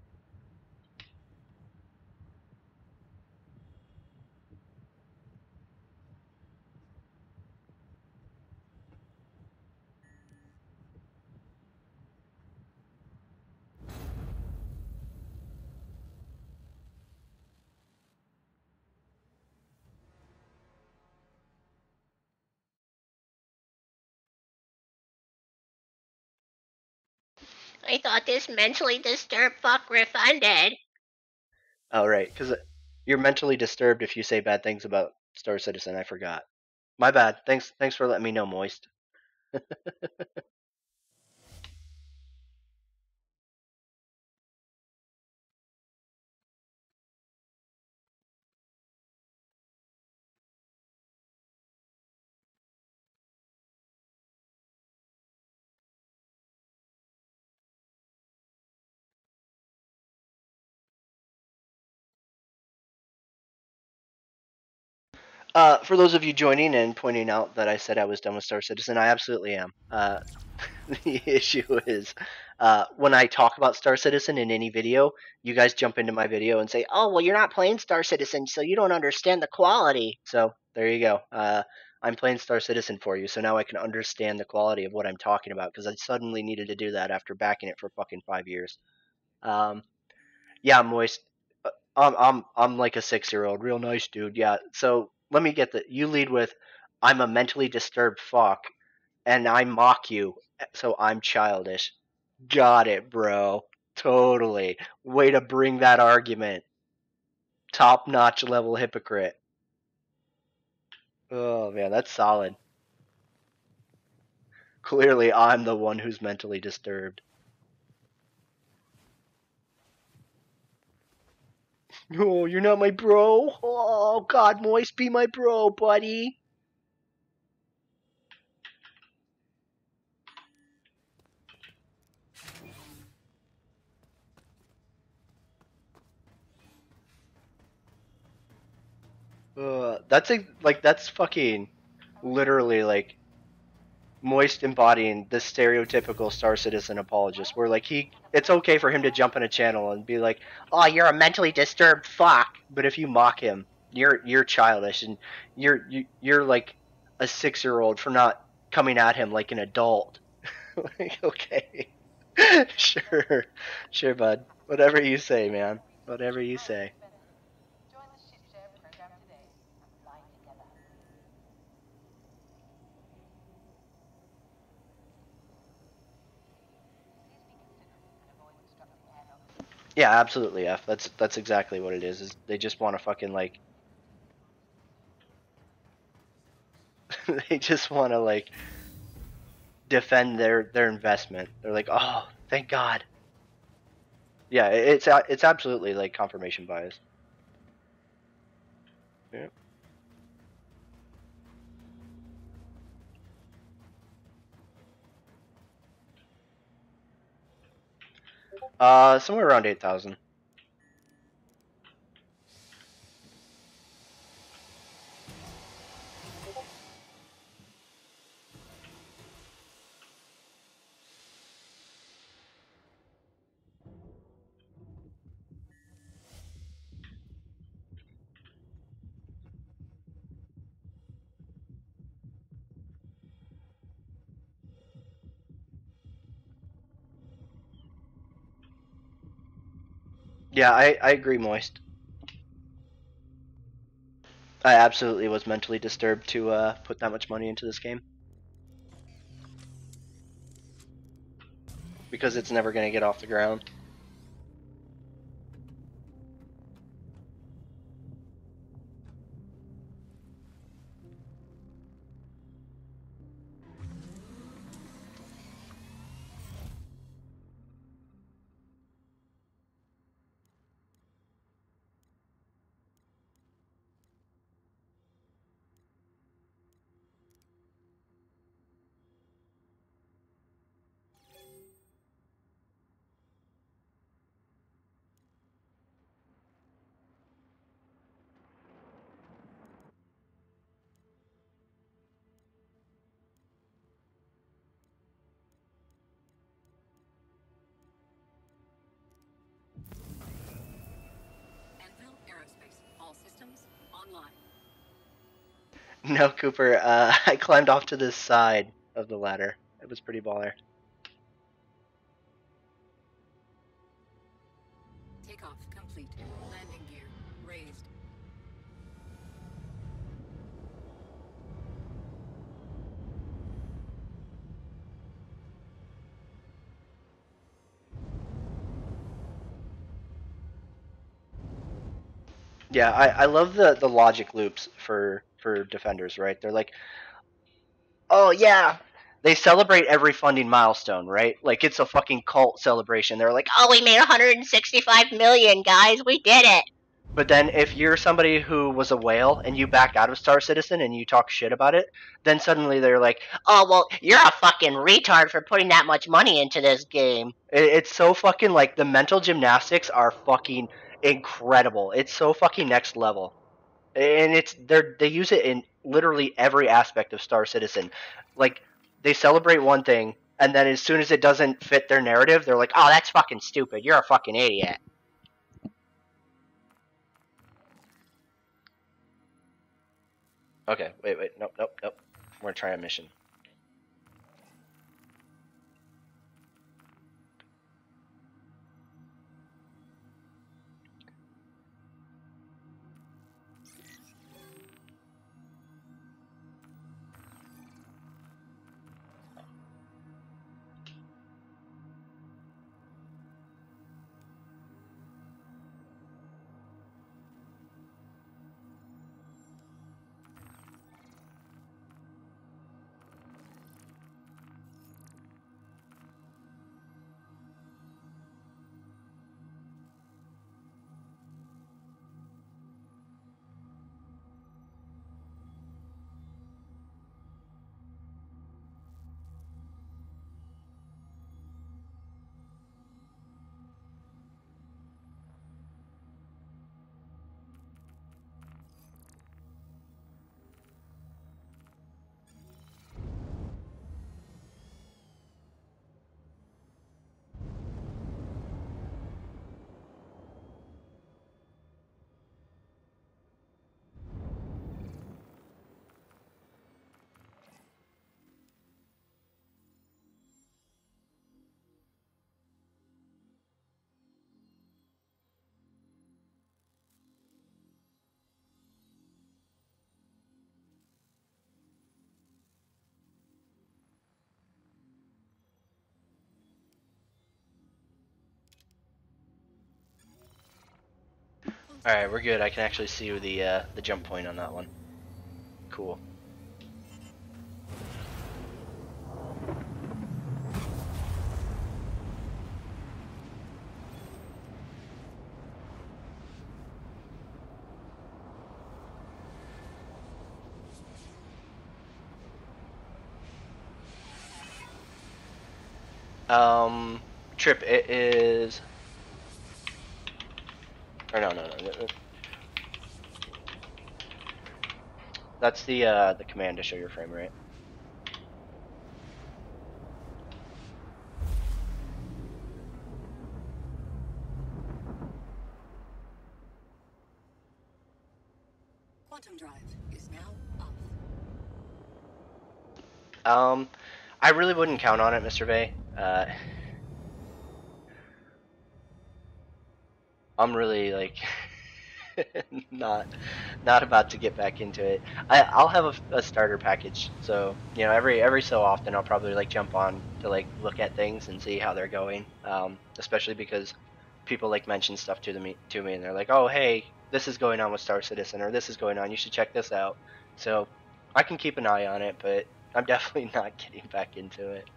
Speaker 3: I thought this mentally disturbed fuck refunded.
Speaker 1: Oh, right, because you're mentally disturbed if you say bad things about Star Citizen. I forgot. My bad. Thanks for letting me know, Moist. For those of you joining and pointing out that I said I was done with Star Citizen, I absolutely am. The issue is when I talk about Star Citizen in any video, you guys jump into my video and say, "Oh, well, you're not playing Star Citizen, so you don't understand the quality." So there you go. I'm playing Star Citizen for you, so now I can understand the quality of what I'm talking about because I suddenly needed to do that after backing it for fucking 5 years. Um, yeah, Moist. I'm like a 6-year-old, real nice dude. Yeah. So let me get the. You lead with, "I'm a mentally disturbed fuck, and I mock you, so I'm childish." Got it, bro. Totally. Way to bring that argument. Top notch level hypocrite. Oh man, that's solid. Clearly, I'm the one who's mentally disturbed. Oh, you're not my bro? Oh, God, Moist, be my bro, buddy. That's fucking literally like Moist embodying the stereotypical Star Citizen apologist, where like it's okay for him to jump in a channel and be like, "Oh, you're a mentally disturbed fuck," but if you mock him, you're childish and you're like a 6-year-old for not coming at him like an adult. Like, okay, sure, bud. Whatever you say, man. Whatever you say. Yeah, absolutely, F. That's exactly what it is. Is they just want to fucking like they just want to like defend their investment. They're like, "Oh, thank God." Yeah, it's absolutely like confirmation bias. Yeah. Somewhere around 8,000. Yeah, I agree, Moist. I absolutely was mentally disturbed to put that much money into this game because it's never gonna get off the ground. No, Cooper. I climbed off to this side of the ladder. It was pretty baller.
Speaker 4: Takeoff complete. Landing gear raised.
Speaker 1: Yeah, I love the logic loops for defenders, right? They're like, "Oh yeah." They celebrate every funding milestone, right? Like it's a fucking cult celebration. They're like,
Speaker 3: Oh, we made 165 million, guys. We did it.
Speaker 1: but then if you're somebody who was a whale and you back out of Star Citizen and you talk shit about it, then suddenly they're like,
Speaker 3: Oh, well, you're a fucking retard for putting that much money into this game.
Speaker 1: it's so fucking like the mental gymnastics are fucking incredible. It's so fucking next level. and they use it in literally every aspect of Star Citizen. Like, they celebrate one thing, and then as soon as it doesn't fit their narrative, they're like, "Oh, that's fucking stupid. You're a fucking idiot." Okay, wait, nope. We're gonna try a mission. All right, we're good. I can actually see the jump point on that one. Cool. Trip, it is. Or no. That's the command to show your frame rate.
Speaker 4: Quantum drive is now off.
Speaker 1: I really wouldn't count on it, Mr. Bay. I'm really like not about to get back into it. I'll have a starter package, so every so often I'll probably like jump on to like look at things and see how they're going. Especially because people like mention stuff to me and they're like, oh hey, this is going on with Star Citizen, or this is going on. You should check this out. So I can keep an eye on it, but I'm definitely not getting back into it.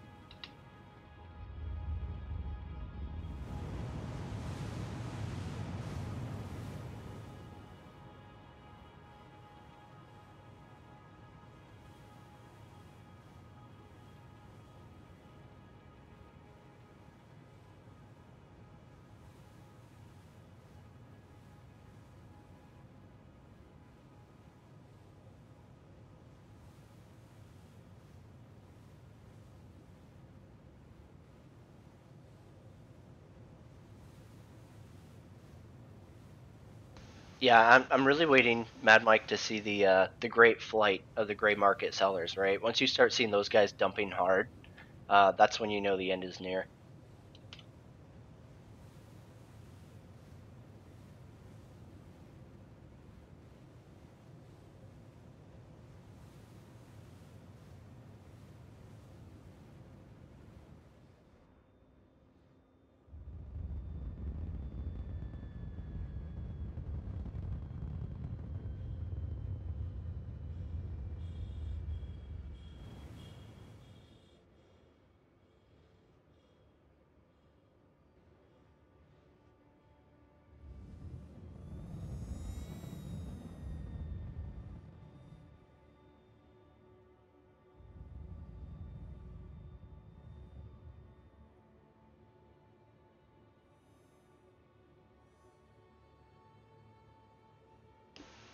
Speaker 1: Yeah, I'm really waiting, Mad Mike, to see the great flight of the gray market sellers. Right, once you start seeing those guys dumping hard, that's when you know the end is near.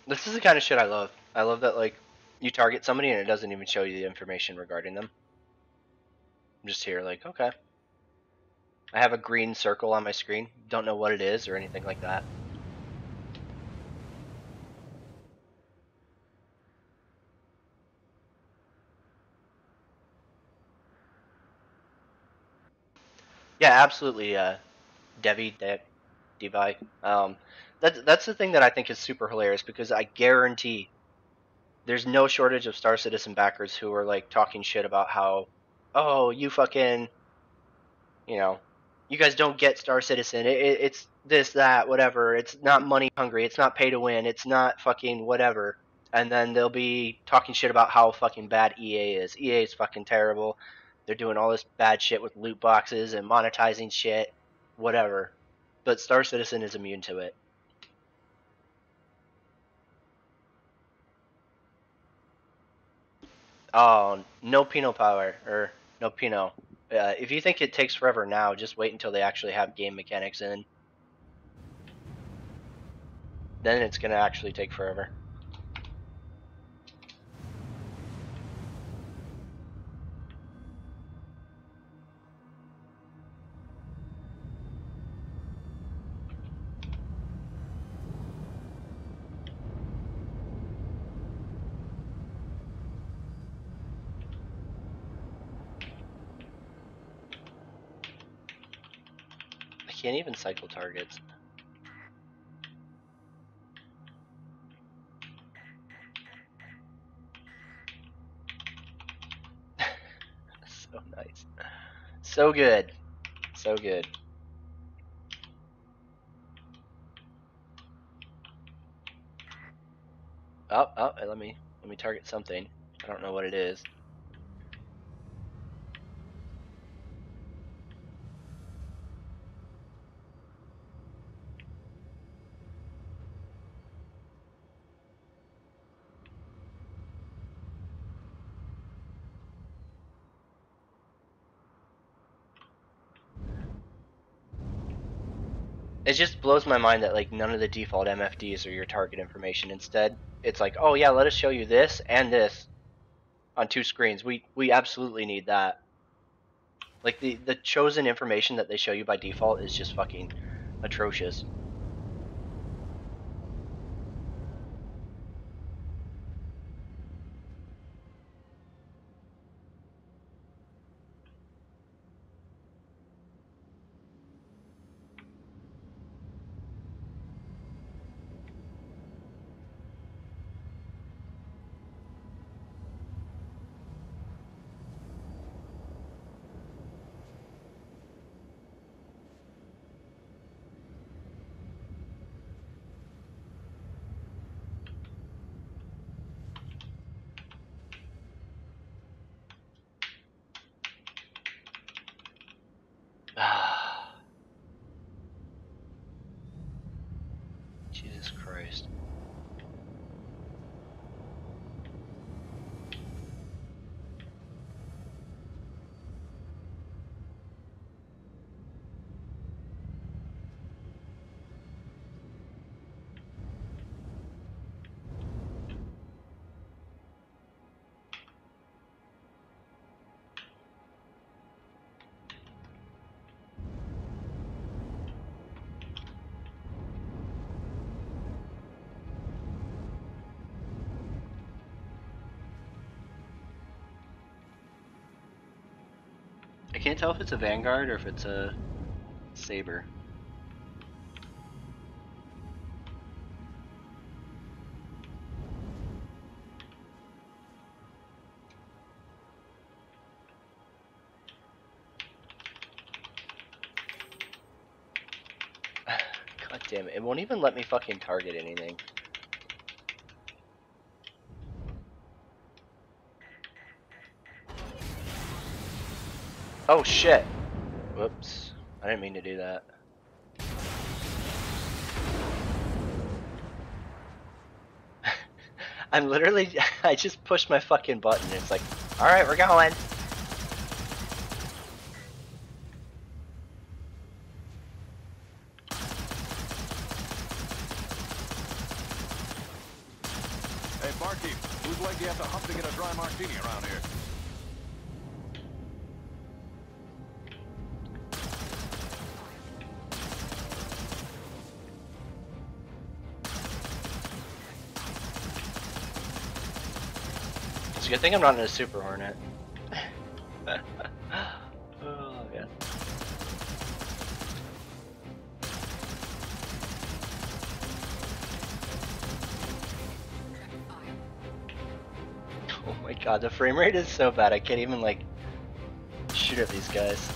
Speaker 1: This is the kind of shit I love. I love that, like, you target somebody and it doesn't even show you the information regarding them. I'm just here like, okay. I have a green circle on my screen. Don't know what it is or anything like that. Yeah, absolutely, Devi. That's the thing that I think is super hilarious, because I guarantee there's no shortage of Star Citizen backers who are like talking shit about how, oh, you fucking, you know, you guys don't get Star Citizen. It's this, that, whatever. It's not money hungry. It's not pay to win. It's not fucking whatever. And then they'll be talking shit about how fucking bad EA is. EA is fucking terrible. They're doing all this bad shit with loot boxes and monetizing shit, whatever. But Star Citizen is immune to it. Oh, no Pinot Power, or no Pinot. If you think it takes forever now, just wait until they actually have game mechanics in. Then it's going to actually take forever. I can't even cycle targets. So nice. So good. So good. Oh, let me target something. I don't know what it is. It just blows my mind that like none of the default MFDs are your target information. Instead, it's like, oh yeah, let us show you this and this on two screens. We absolutely need that. Like the chosen information that they show you by default is just fucking atrocious. Jesus Christ. I can't tell if it's a Vanguard or if it's a Saber. God damn it. It won't even let me fucking target anything. Oh shit. Whoops. I didn't mean to do that. I'm literally, I just pushed my fucking button. It's like, alright, we're going.
Speaker 5: Barkeep, whose leg do you have to hump to get a dry martini around here?
Speaker 1: It's a good thing I'm not in a Super Hornet. Oh, man. Oh my god, the frame rate is so bad, I can't even, like, shoot at these guys.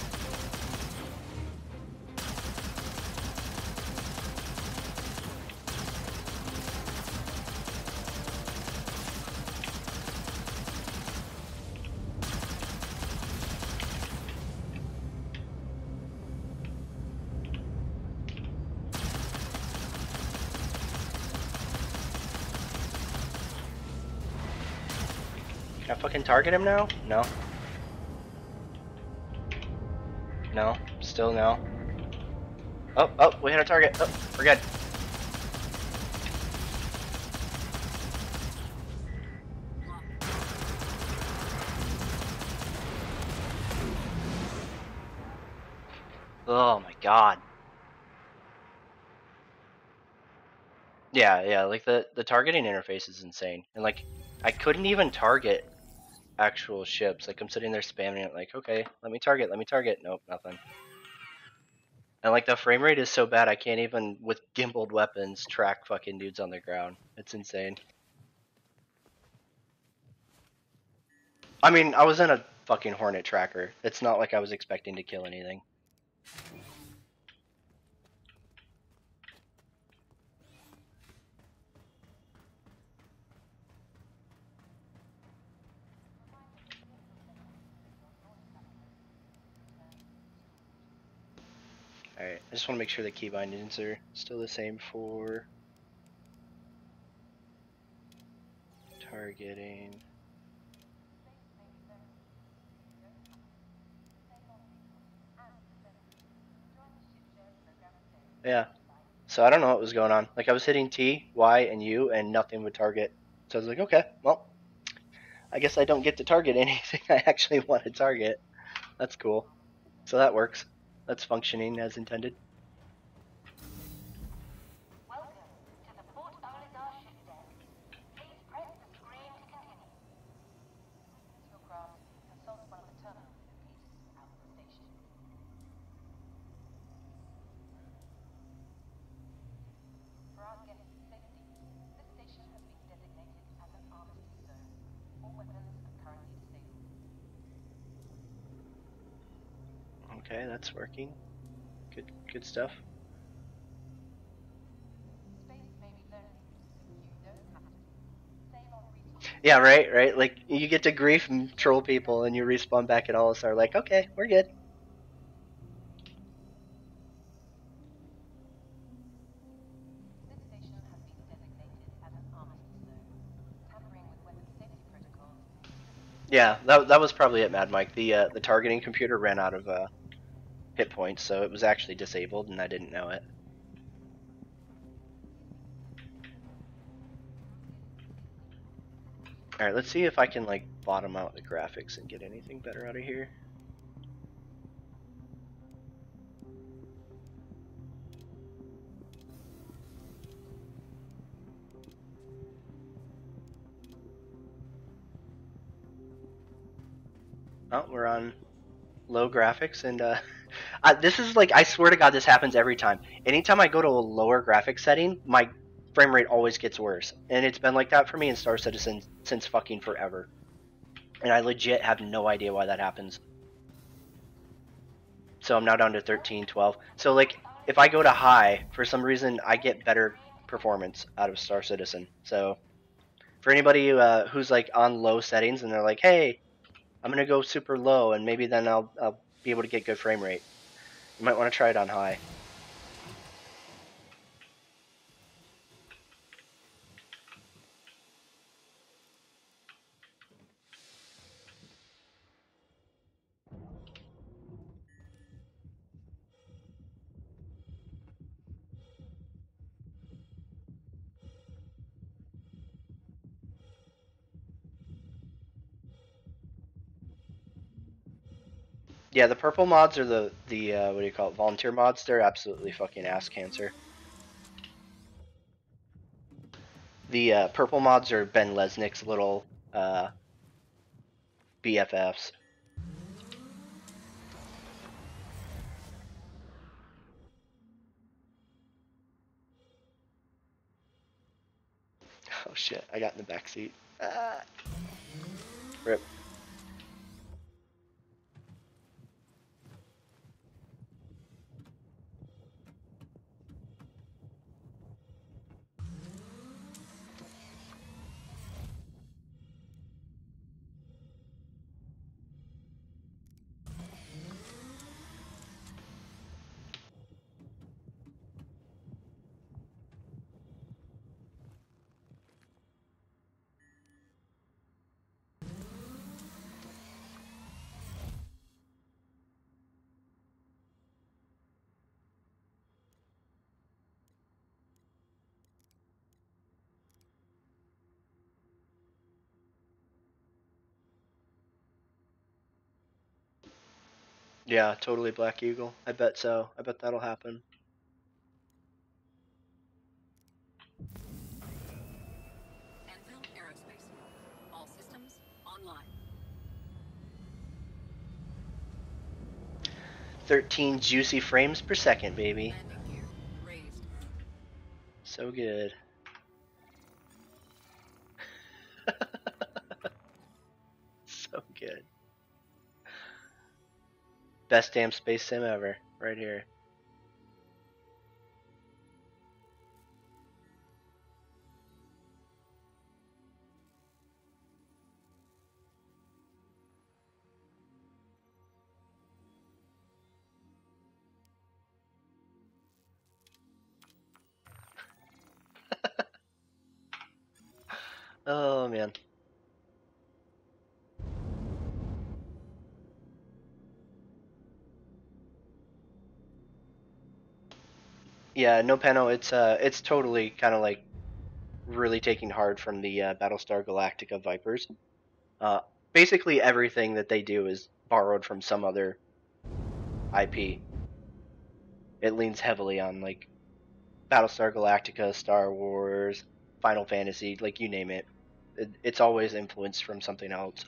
Speaker 1: Can I fucking target him now? No. No. Still no. Oh, oh, we hit a target. Oh, we're good. Oh my god. Yeah, like the targeting interface is insane. And like I couldn't even target actual ships. Like I'm sitting there spamming it like, okay, let me target. Nope, nothing. And like the frame rate is so bad I can't even with gimbaled weapons track fucking dudes on the ground. It's insane. I mean, I was in a fucking Hornet tracker. It's not like I was expecting to kill anything. Alright, I just want to make sure the key bindings are still the same for targeting. Yeah. So I don't know what was going on. Like I was hitting T, Y, and U, and nothing would target. So I was like, okay, well, I guess I don't get to target anything I actually want to target. That's cool. So that works. That's functioning as intended. Okay, that's working. Good stuff. Yeah, right. Like you get to grief and troll people, and you respawn back at all. So like, okay, we're good. Yeah, that was probably it, Mad Mike. The targeting computer ran out of hit points, so it was actually disabled, and I didn't know it. All right, let's see if I can like bottom out the graphics and get anything better out of here. Oh, we're on low graphics, and this is like, I swear to God, this happens every time. Anytime I go to a lower graphics setting, my frame rate always gets worse, and it's been like that for me in Star Citizen since fucking forever. And I legit have no idea why that happens. So I'm now down to 13, 12. So like, if I go to high, for some reason, I get better performance out of Star Citizen. So for anybody who's like on low settings and they're like, hey, I'm gonna go super low, and maybe then I'll be able to get good frame rate. You might want to try it on high. Yeah, the purple mods are the what do you call it? Volunteer mods. They're absolutely fucking ass cancer. The purple mods are Ben Lesnick's little BFFs. Oh shit! I got in the back seat. Ah. Rip. Yeah, totally Black Eagle. I bet so. I bet that'll happen.
Speaker 4: Anvil Aerospace. All systems online.
Speaker 1: 13 juicy frames per second, baby.
Speaker 4: Landing gear raised.
Speaker 1: So good. So good. Best damn space sim ever, right here. Oh man. Yeah, no Pano. It's totally kind of like really taking hard from the Battlestar Galactica Vipers. Uh, Basically everything that they do is borrowed from some other IP. It leans heavily on like Battlestar Galactica, Star Wars, Final Fantasy, like you name it. It's always influenced from something else.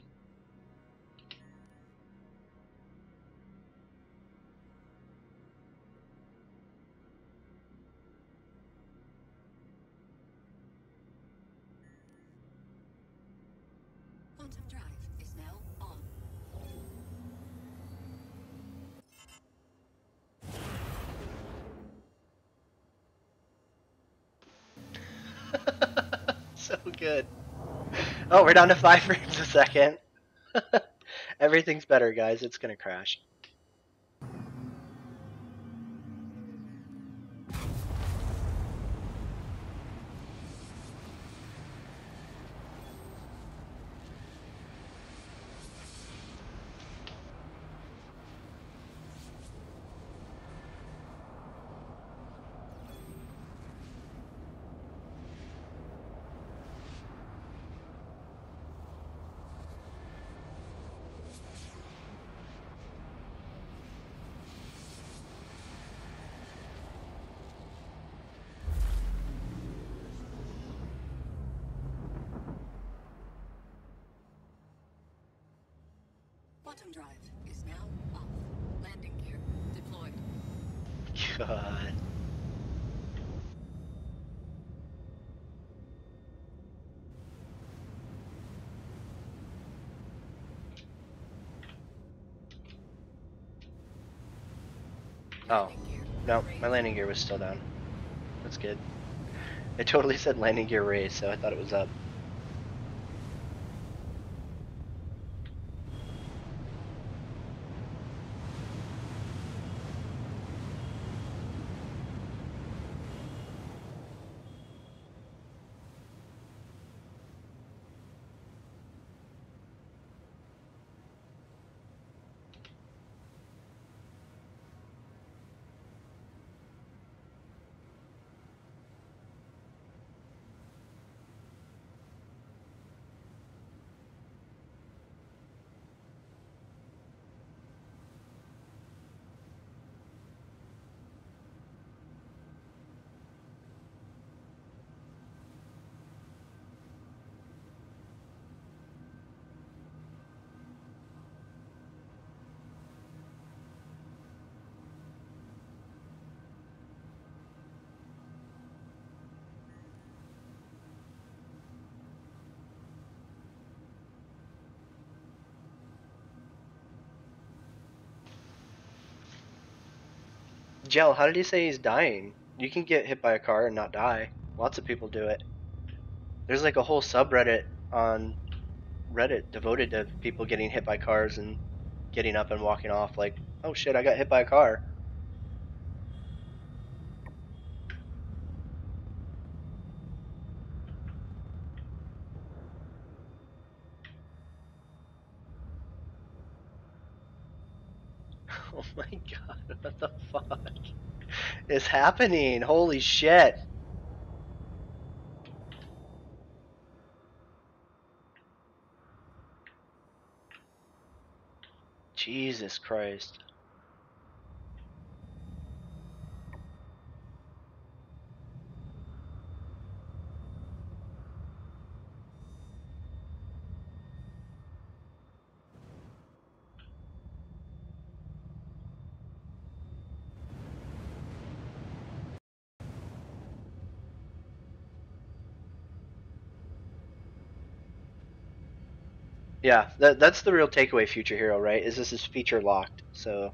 Speaker 4: Quantum drive is now on.
Speaker 1: So good. Oh, we're down to 5 frames a second. Everything's better, guys. It's gonna crash.
Speaker 4: Quantum drive is now off. Landing gear deployed.
Speaker 1: God. Oh.
Speaker 4: Landing gear
Speaker 1: No,
Speaker 4: raised.
Speaker 1: my landing gear was still down. That's good. It totally said landing gear raised, so I thought it was up. Gel, how did he say he's dying? You can get hit by a car and not die. Lots of people do it. There's like a whole subreddit on Reddit devoted to people getting hit by cars and getting up and walking off like, oh shit, I got hit by a car. Oh my god, what the fuck is happening? Holy shit. Jesus Christ. Yeah, that's the real takeaway, Future Hero, right? Is this is feature locked. So,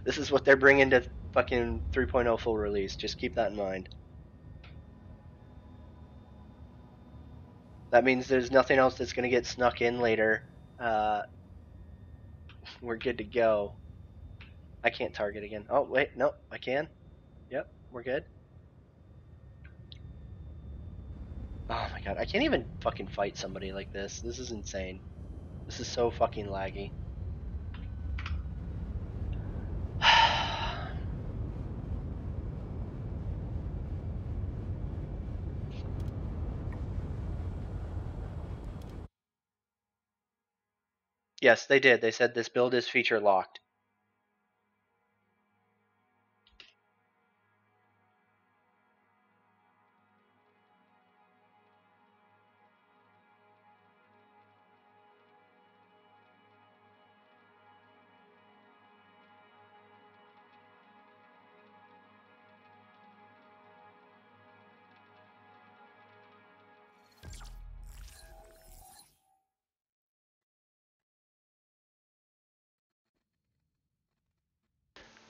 Speaker 1: this is what they're bringing to fucking 3.0 full release. Just keep that in mind. That means there's nothing else that's going to get snuck in later. Uh, we're good to go. I can't target again. Oh, wait, no, I can. Yep, we're good. Oh my god, I can't even fucking fight somebody like this. This is insane. This is so fucking laggy. Yes, they did. They said this build is feature locked.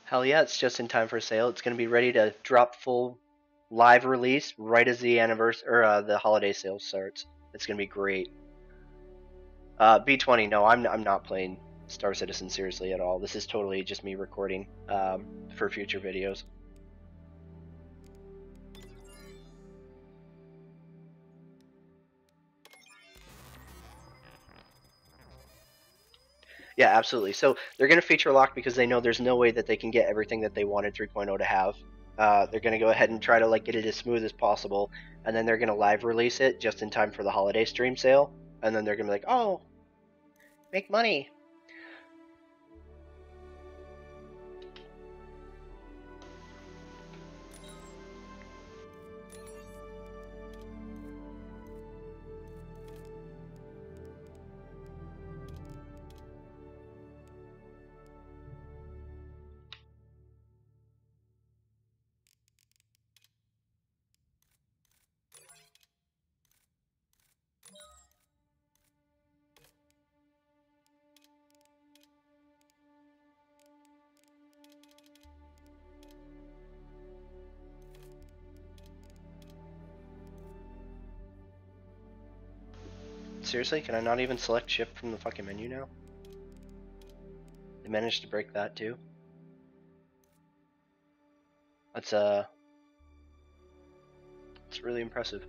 Speaker 1: Hell yeah, it's just in time for sale. It's going to be ready to drop full live release right as the anniversary or the holiday sale starts. It's going to be great. B20, no, I'm not playing Star Citizen seriously at all. This is totally just me recording for future videos. Yeah, absolutely. So they're going to feature lock because they know there's no way that they can get everything that they wanted 3.0 to have. They're going to go ahead and try to like get it as smooth as possible, and then they're going to live release it just in time for the holiday stream sale, and then they're going to be like, oh, make money. Seriously, can I not even select ship from the fucking menu now? They managed to break that too. That's it's really impressive.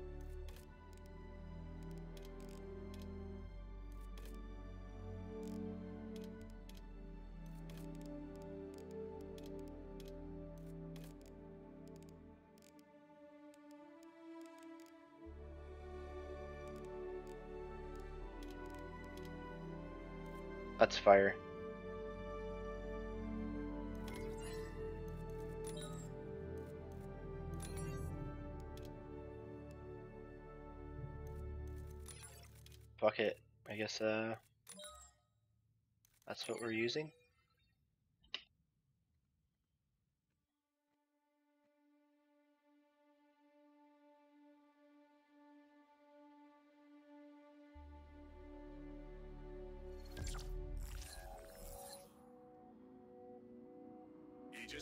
Speaker 1: That's fire. Fuck it. I guess that's what we're using.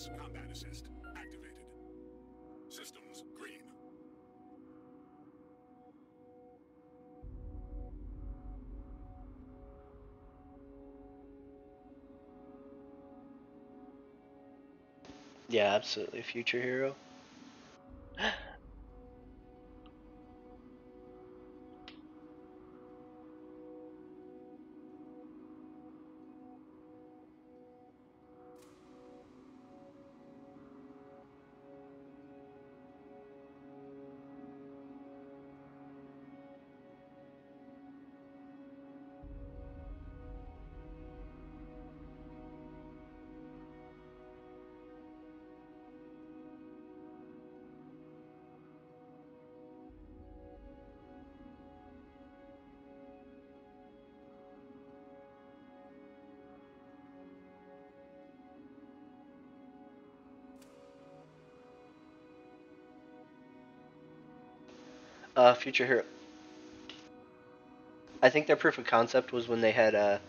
Speaker 2: Seamless combat assist activated. Systems green.
Speaker 1: Yeah, absolutely. Future hero. Future hero. I think their proof of concept was when they had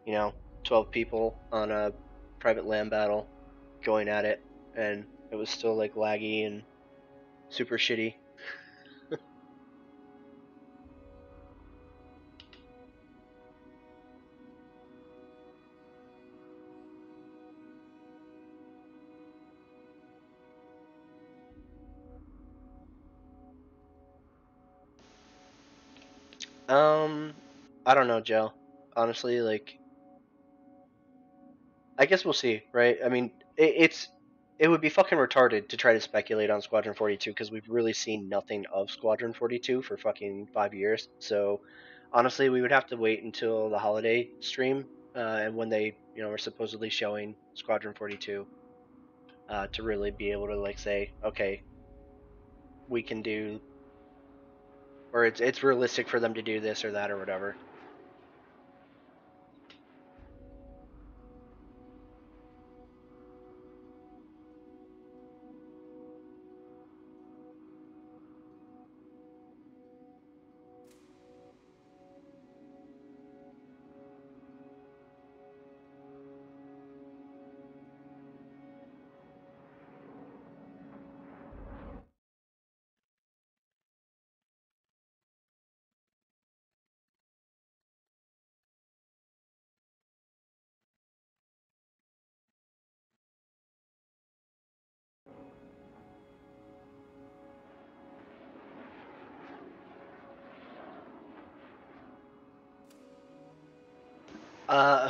Speaker 1: you know, 12 people on a private land battle going at it, and it was still like laggy and super shitty. Um, I don't know, Joe. Honestly, like, I guess we'll see, right? I mean, it would be fucking retarded to try to speculate on Squadron 42 because we've really seen nothing of Squadron 42 for fucking 5 years. So, honestly, we would have to wait until the holiday stream and when they, are supposedly showing Squadron 42 to really be able to like say, okay, we can do, or it's realistic for them to do this or that or whatever.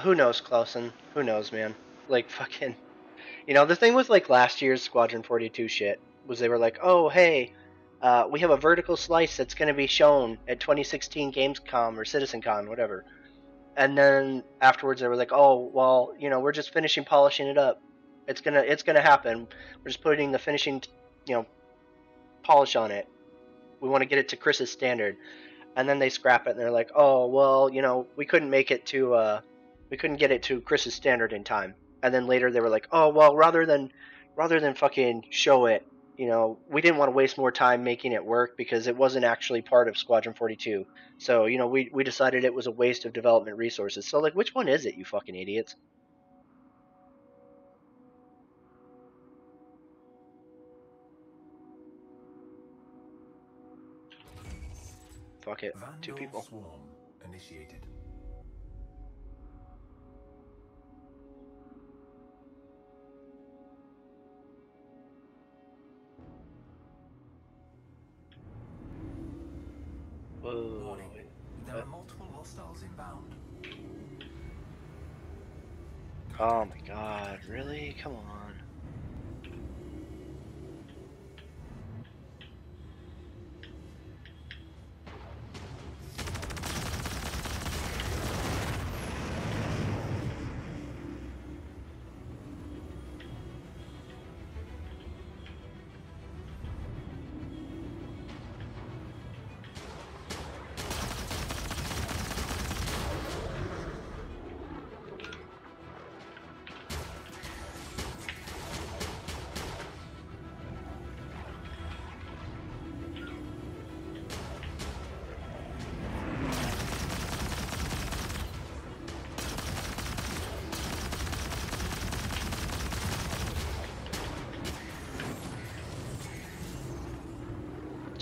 Speaker 1: Who knows, Clausen? Who knows, man? Like fucking, the thing with like last year's Squadron 42 shit was they were like, oh hey, we have a vertical slice that's going to be shown at 2016 Gamescom or CitizenCon, whatever. And then afterwards they were like, oh well, we're just finishing polishing it up. It's gonna happen. We're just putting the finishing, polish on it. We want to get it to Chris's standard. And then they scrap it and they're like, oh well, we couldn't make it to we couldn't get it to Chris's standard in time. And then later they were like, oh well, rather than fucking show it, we didn't want to waste more time making it work because it wasn't actually part of Squadron 42. So we decided it was a waste of development resources. So like, which one is it, you fucking idiots? Fuck it, two people.
Speaker 6: Swarm initiated.
Speaker 1: Whoa.
Speaker 6: Warning. There are multiple hostiles inbound.
Speaker 1: Oh my god, really? Come on.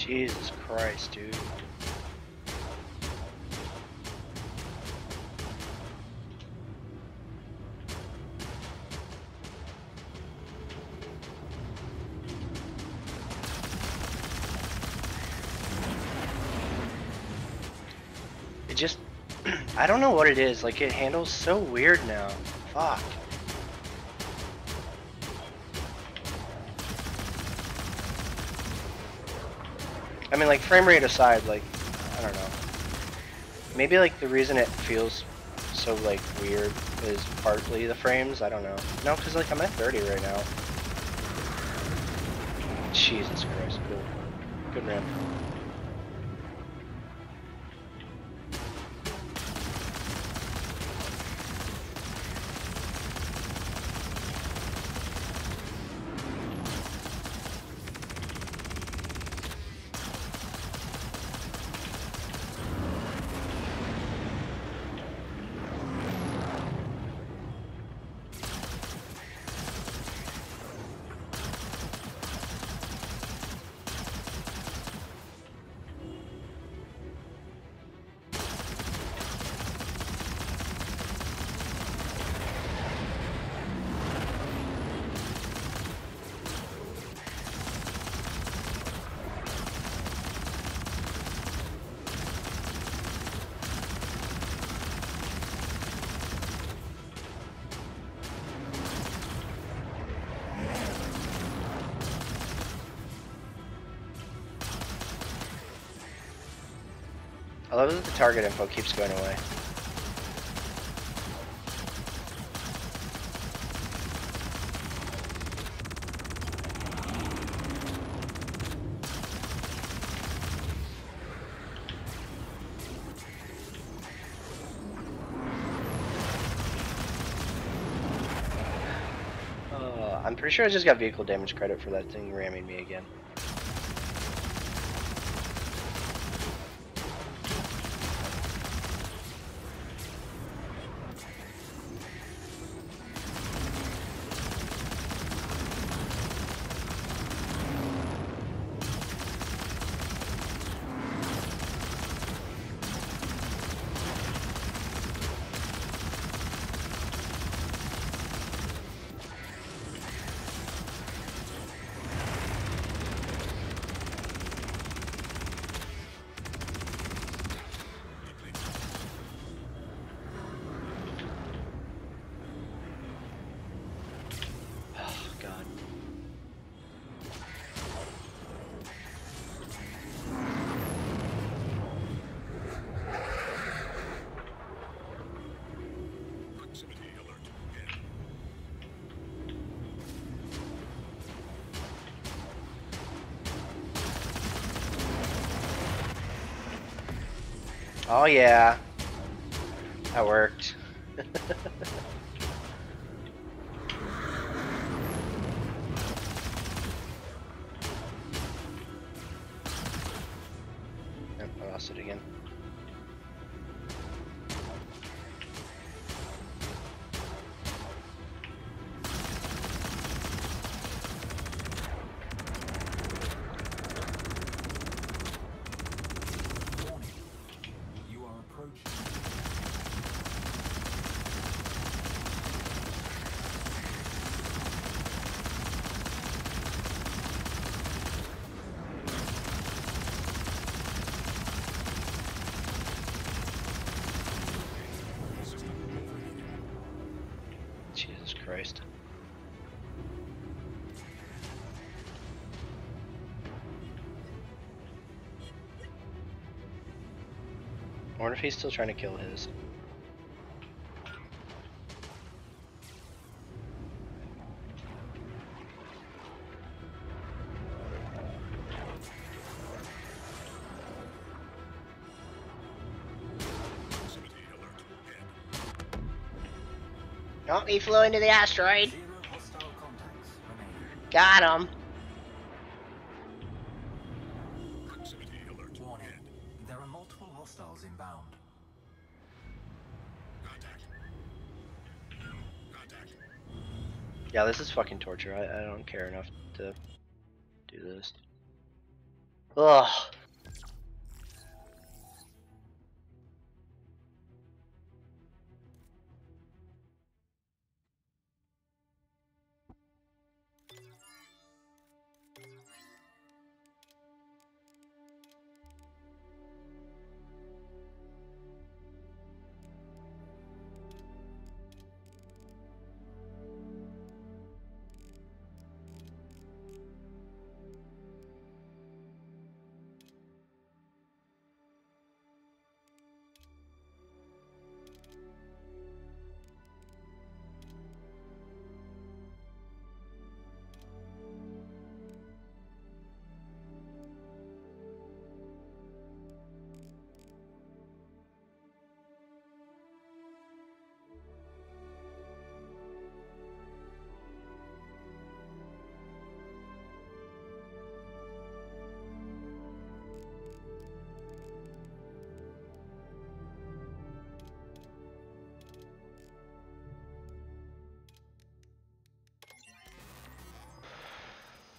Speaker 1: Jesus Christ, dude. It just, I don't know what it is, like it handles so weird now. Fuck. I mean, like, frame rate aside, like, I don't know. Maybe, like, the reason it feels so, like, weird is partly the frames, I don't know. No, because, like, I'm at 30 right now. Jesus Christ, cool. Good ramp. I love that the target info keeps going away. I'm pretty sure I just got vehicle damage credit for that thing ramming me again. God.
Speaker 2: Proximity alert.
Speaker 1: Oh yeah. That worked. Yep, I lost it again.
Speaker 6: Warning. You are approaching.
Speaker 2: System overheating.
Speaker 1: Jesus Christ. I wonder if he's still trying to kill his.
Speaker 2: Proximity alert.
Speaker 3: Oh, he flew into the asteroid.
Speaker 6: 0 hostile contacts remaining.
Speaker 3: Got him.
Speaker 2: Proximity alert.
Speaker 6: Warning. There are multiple hostiles inbound.
Speaker 2: Contact. Contact.
Speaker 1: Yeah, this is fucking torture. I don't care enough to do this. Ugh.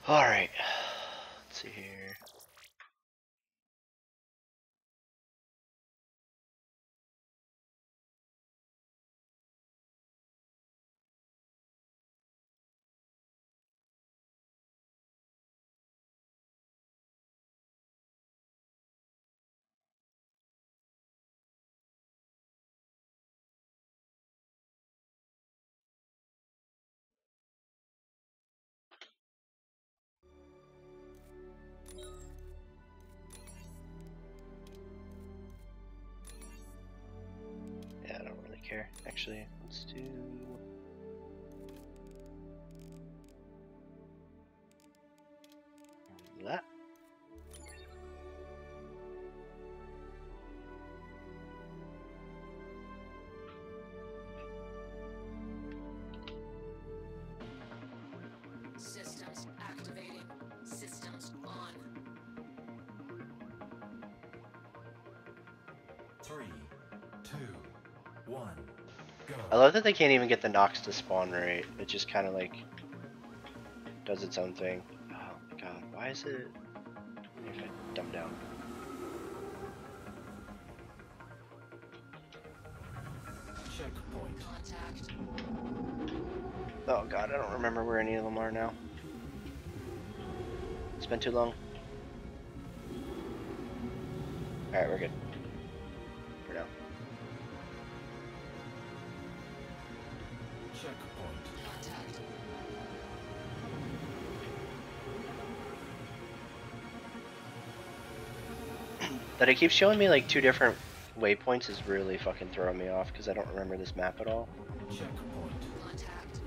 Speaker 1: Alright. Let's see here. Yeah, I don't really care. Actually, let's do that.
Speaker 4: Systems activating. Systems on.
Speaker 6: 3, 2, 1, go.
Speaker 1: I love that they can't even get the Nox to spawn right. It just kind of like does its own thing. Oh my god, why is it? If I dumb down.
Speaker 6: Checkpoint.
Speaker 4: Contact.
Speaker 1: Oh god, I don't remember where any of them are now. It's been too long. Alright, we're good. For now.
Speaker 6: Checkpoint.
Speaker 4: Contact.
Speaker 1: That it keeps showing me like 2 different waypoints is really fucking throwing me off because I don't remember this map at all.
Speaker 6: Checkpoint.
Speaker 4: Contact.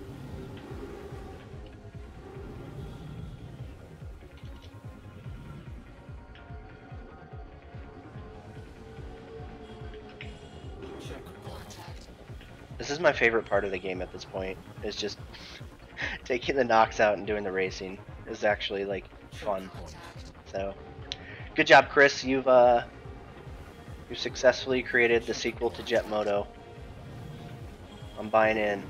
Speaker 6: Checkpoint.
Speaker 4: Contact.
Speaker 1: This is my favorite part of the game at this point. Is just taking the Nox out and doing the racing is actually like fun.
Speaker 4: Contact.
Speaker 1: So, good job, Chris. You've successfully created the sequel to Jet Moto. I'm buying in.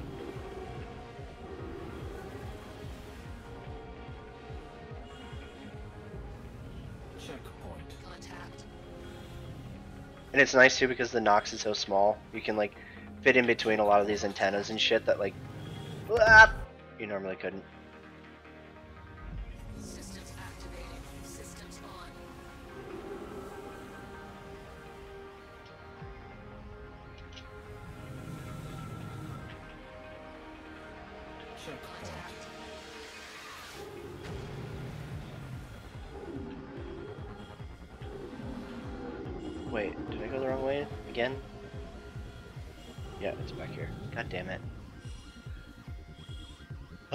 Speaker 6: Checkpoint.
Speaker 4: Contact.
Speaker 1: And it's nice too because the Nox is so small. You can like fit in between a lot of these antennas and shit that like you normally couldn't.
Speaker 4: Systems activating. Systems on.
Speaker 6: Checkpoint.
Speaker 4: Contact.
Speaker 1: Wait, did I go the wrong way again? Yeah, it's back here. God damn it.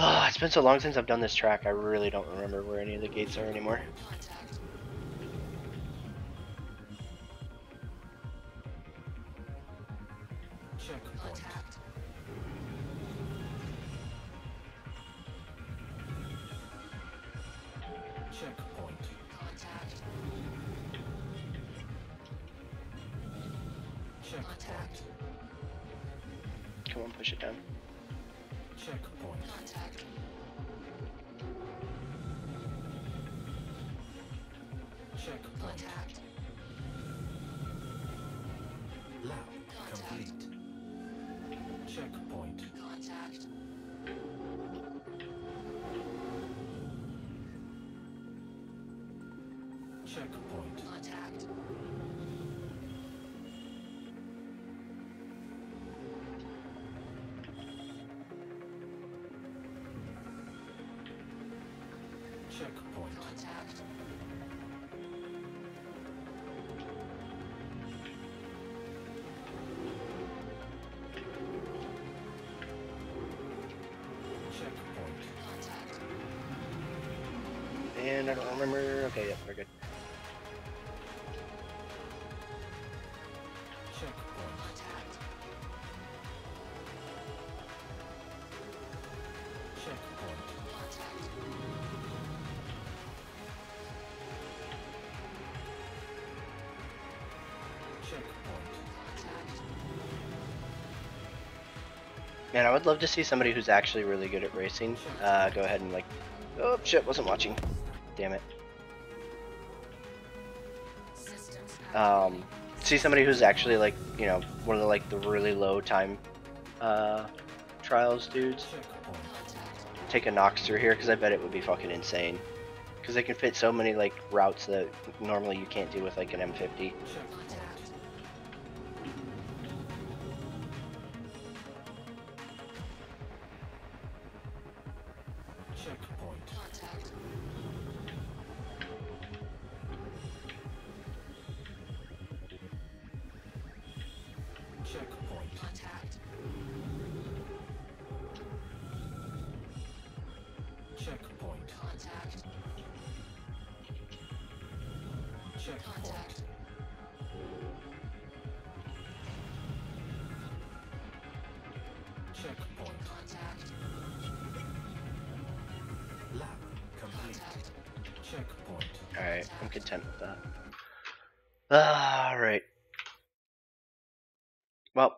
Speaker 1: Oh, it's been so long since I've done this track, I really don't remember where any of the gates are anymore.
Speaker 4: Contact.
Speaker 6: Checkpoint.
Speaker 4: Contact.
Speaker 6: Checkpoint.
Speaker 4: Contact.
Speaker 6: Checkpoint.
Speaker 1: Come on, push it down.
Speaker 6: Checkpoint.
Speaker 4: Contact.
Speaker 6: Checkpoint.
Speaker 4: Contact.
Speaker 6: Lab complete. Checkpoint.
Speaker 4: Contact.
Speaker 6: Checkpoint.
Speaker 4: Contact.
Speaker 6: Checkpoint.
Speaker 4: Contact.
Speaker 6: Checkpoint.
Speaker 4: Contact.
Speaker 1: And I don't remember. Okay, yep, we're good.
Speaker 6: Checkpoint.
Speaker 4: Contact.
Speaker 6: Checkpoint.
Speaker 4: Contact.
Speaker 6: Checkpoint.
Speaker 4: Contact.
Speaker 1: Man, I would love to see somebody who's actually really good at racing. Go ahead and like, oh shit, wasn't watching. Damn it.
Speaker 4: Systems.
Speaker 1: See somebody who's actually like, you know, one of the like the really low time trials dudes.
Speaker 6: Checkpoint.
Speaker 1: Take a Nox through here because I bet it would be fucking insane. Because they can fit so many like routes that normally you can't do with like an M50.
Speaker 6: Checkpoint. Checkpoint.
Speaker 4: Contact.
Speaker 6: Checkpoint.
Speaker 4: Contact.
Speaker 6: Checkpoint.
Speaker 4: Contact.
Speaker 6: Checkpoint.
Speaker 4: Contact.
Speaker 6: Checkpoint.
Speaker 4: Contact.
Speaker 6: Lab complete.
Speaker 4: Contact.
Speaker 6: Checkpoint.
Speaker 1: Alright, I'm content with that. Alright. Well,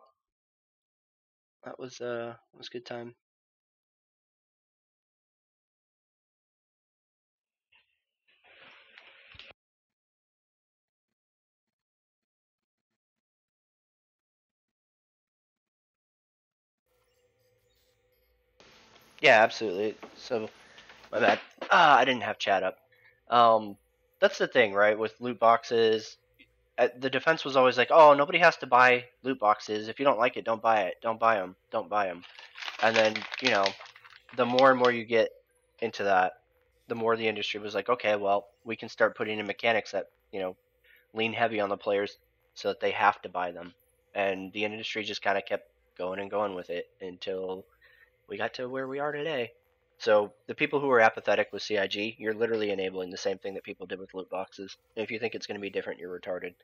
Speaker 1: that was a good time. Yeah, absolutely. So, my bad. I didn't have chat up. That's the thing, right? With loot boxes, the defense was always like, "Oh, nobody has to buy loot boxes. If you don't like it, don't buy it. Don't buy them. Don't buy them." And then, you know, the more and more you get into that, the more the industry was like, "Okay, well, we can start putting in mechanics that, you know, lean heavy on the players so that they have to buy them." And the industry just kind of kept going and going with it until we got to where we are today. So the people who are apathetic with CIG, you're literally enabling the same thing that people did with loot boxes. If you think it's going to be different, you're retarded.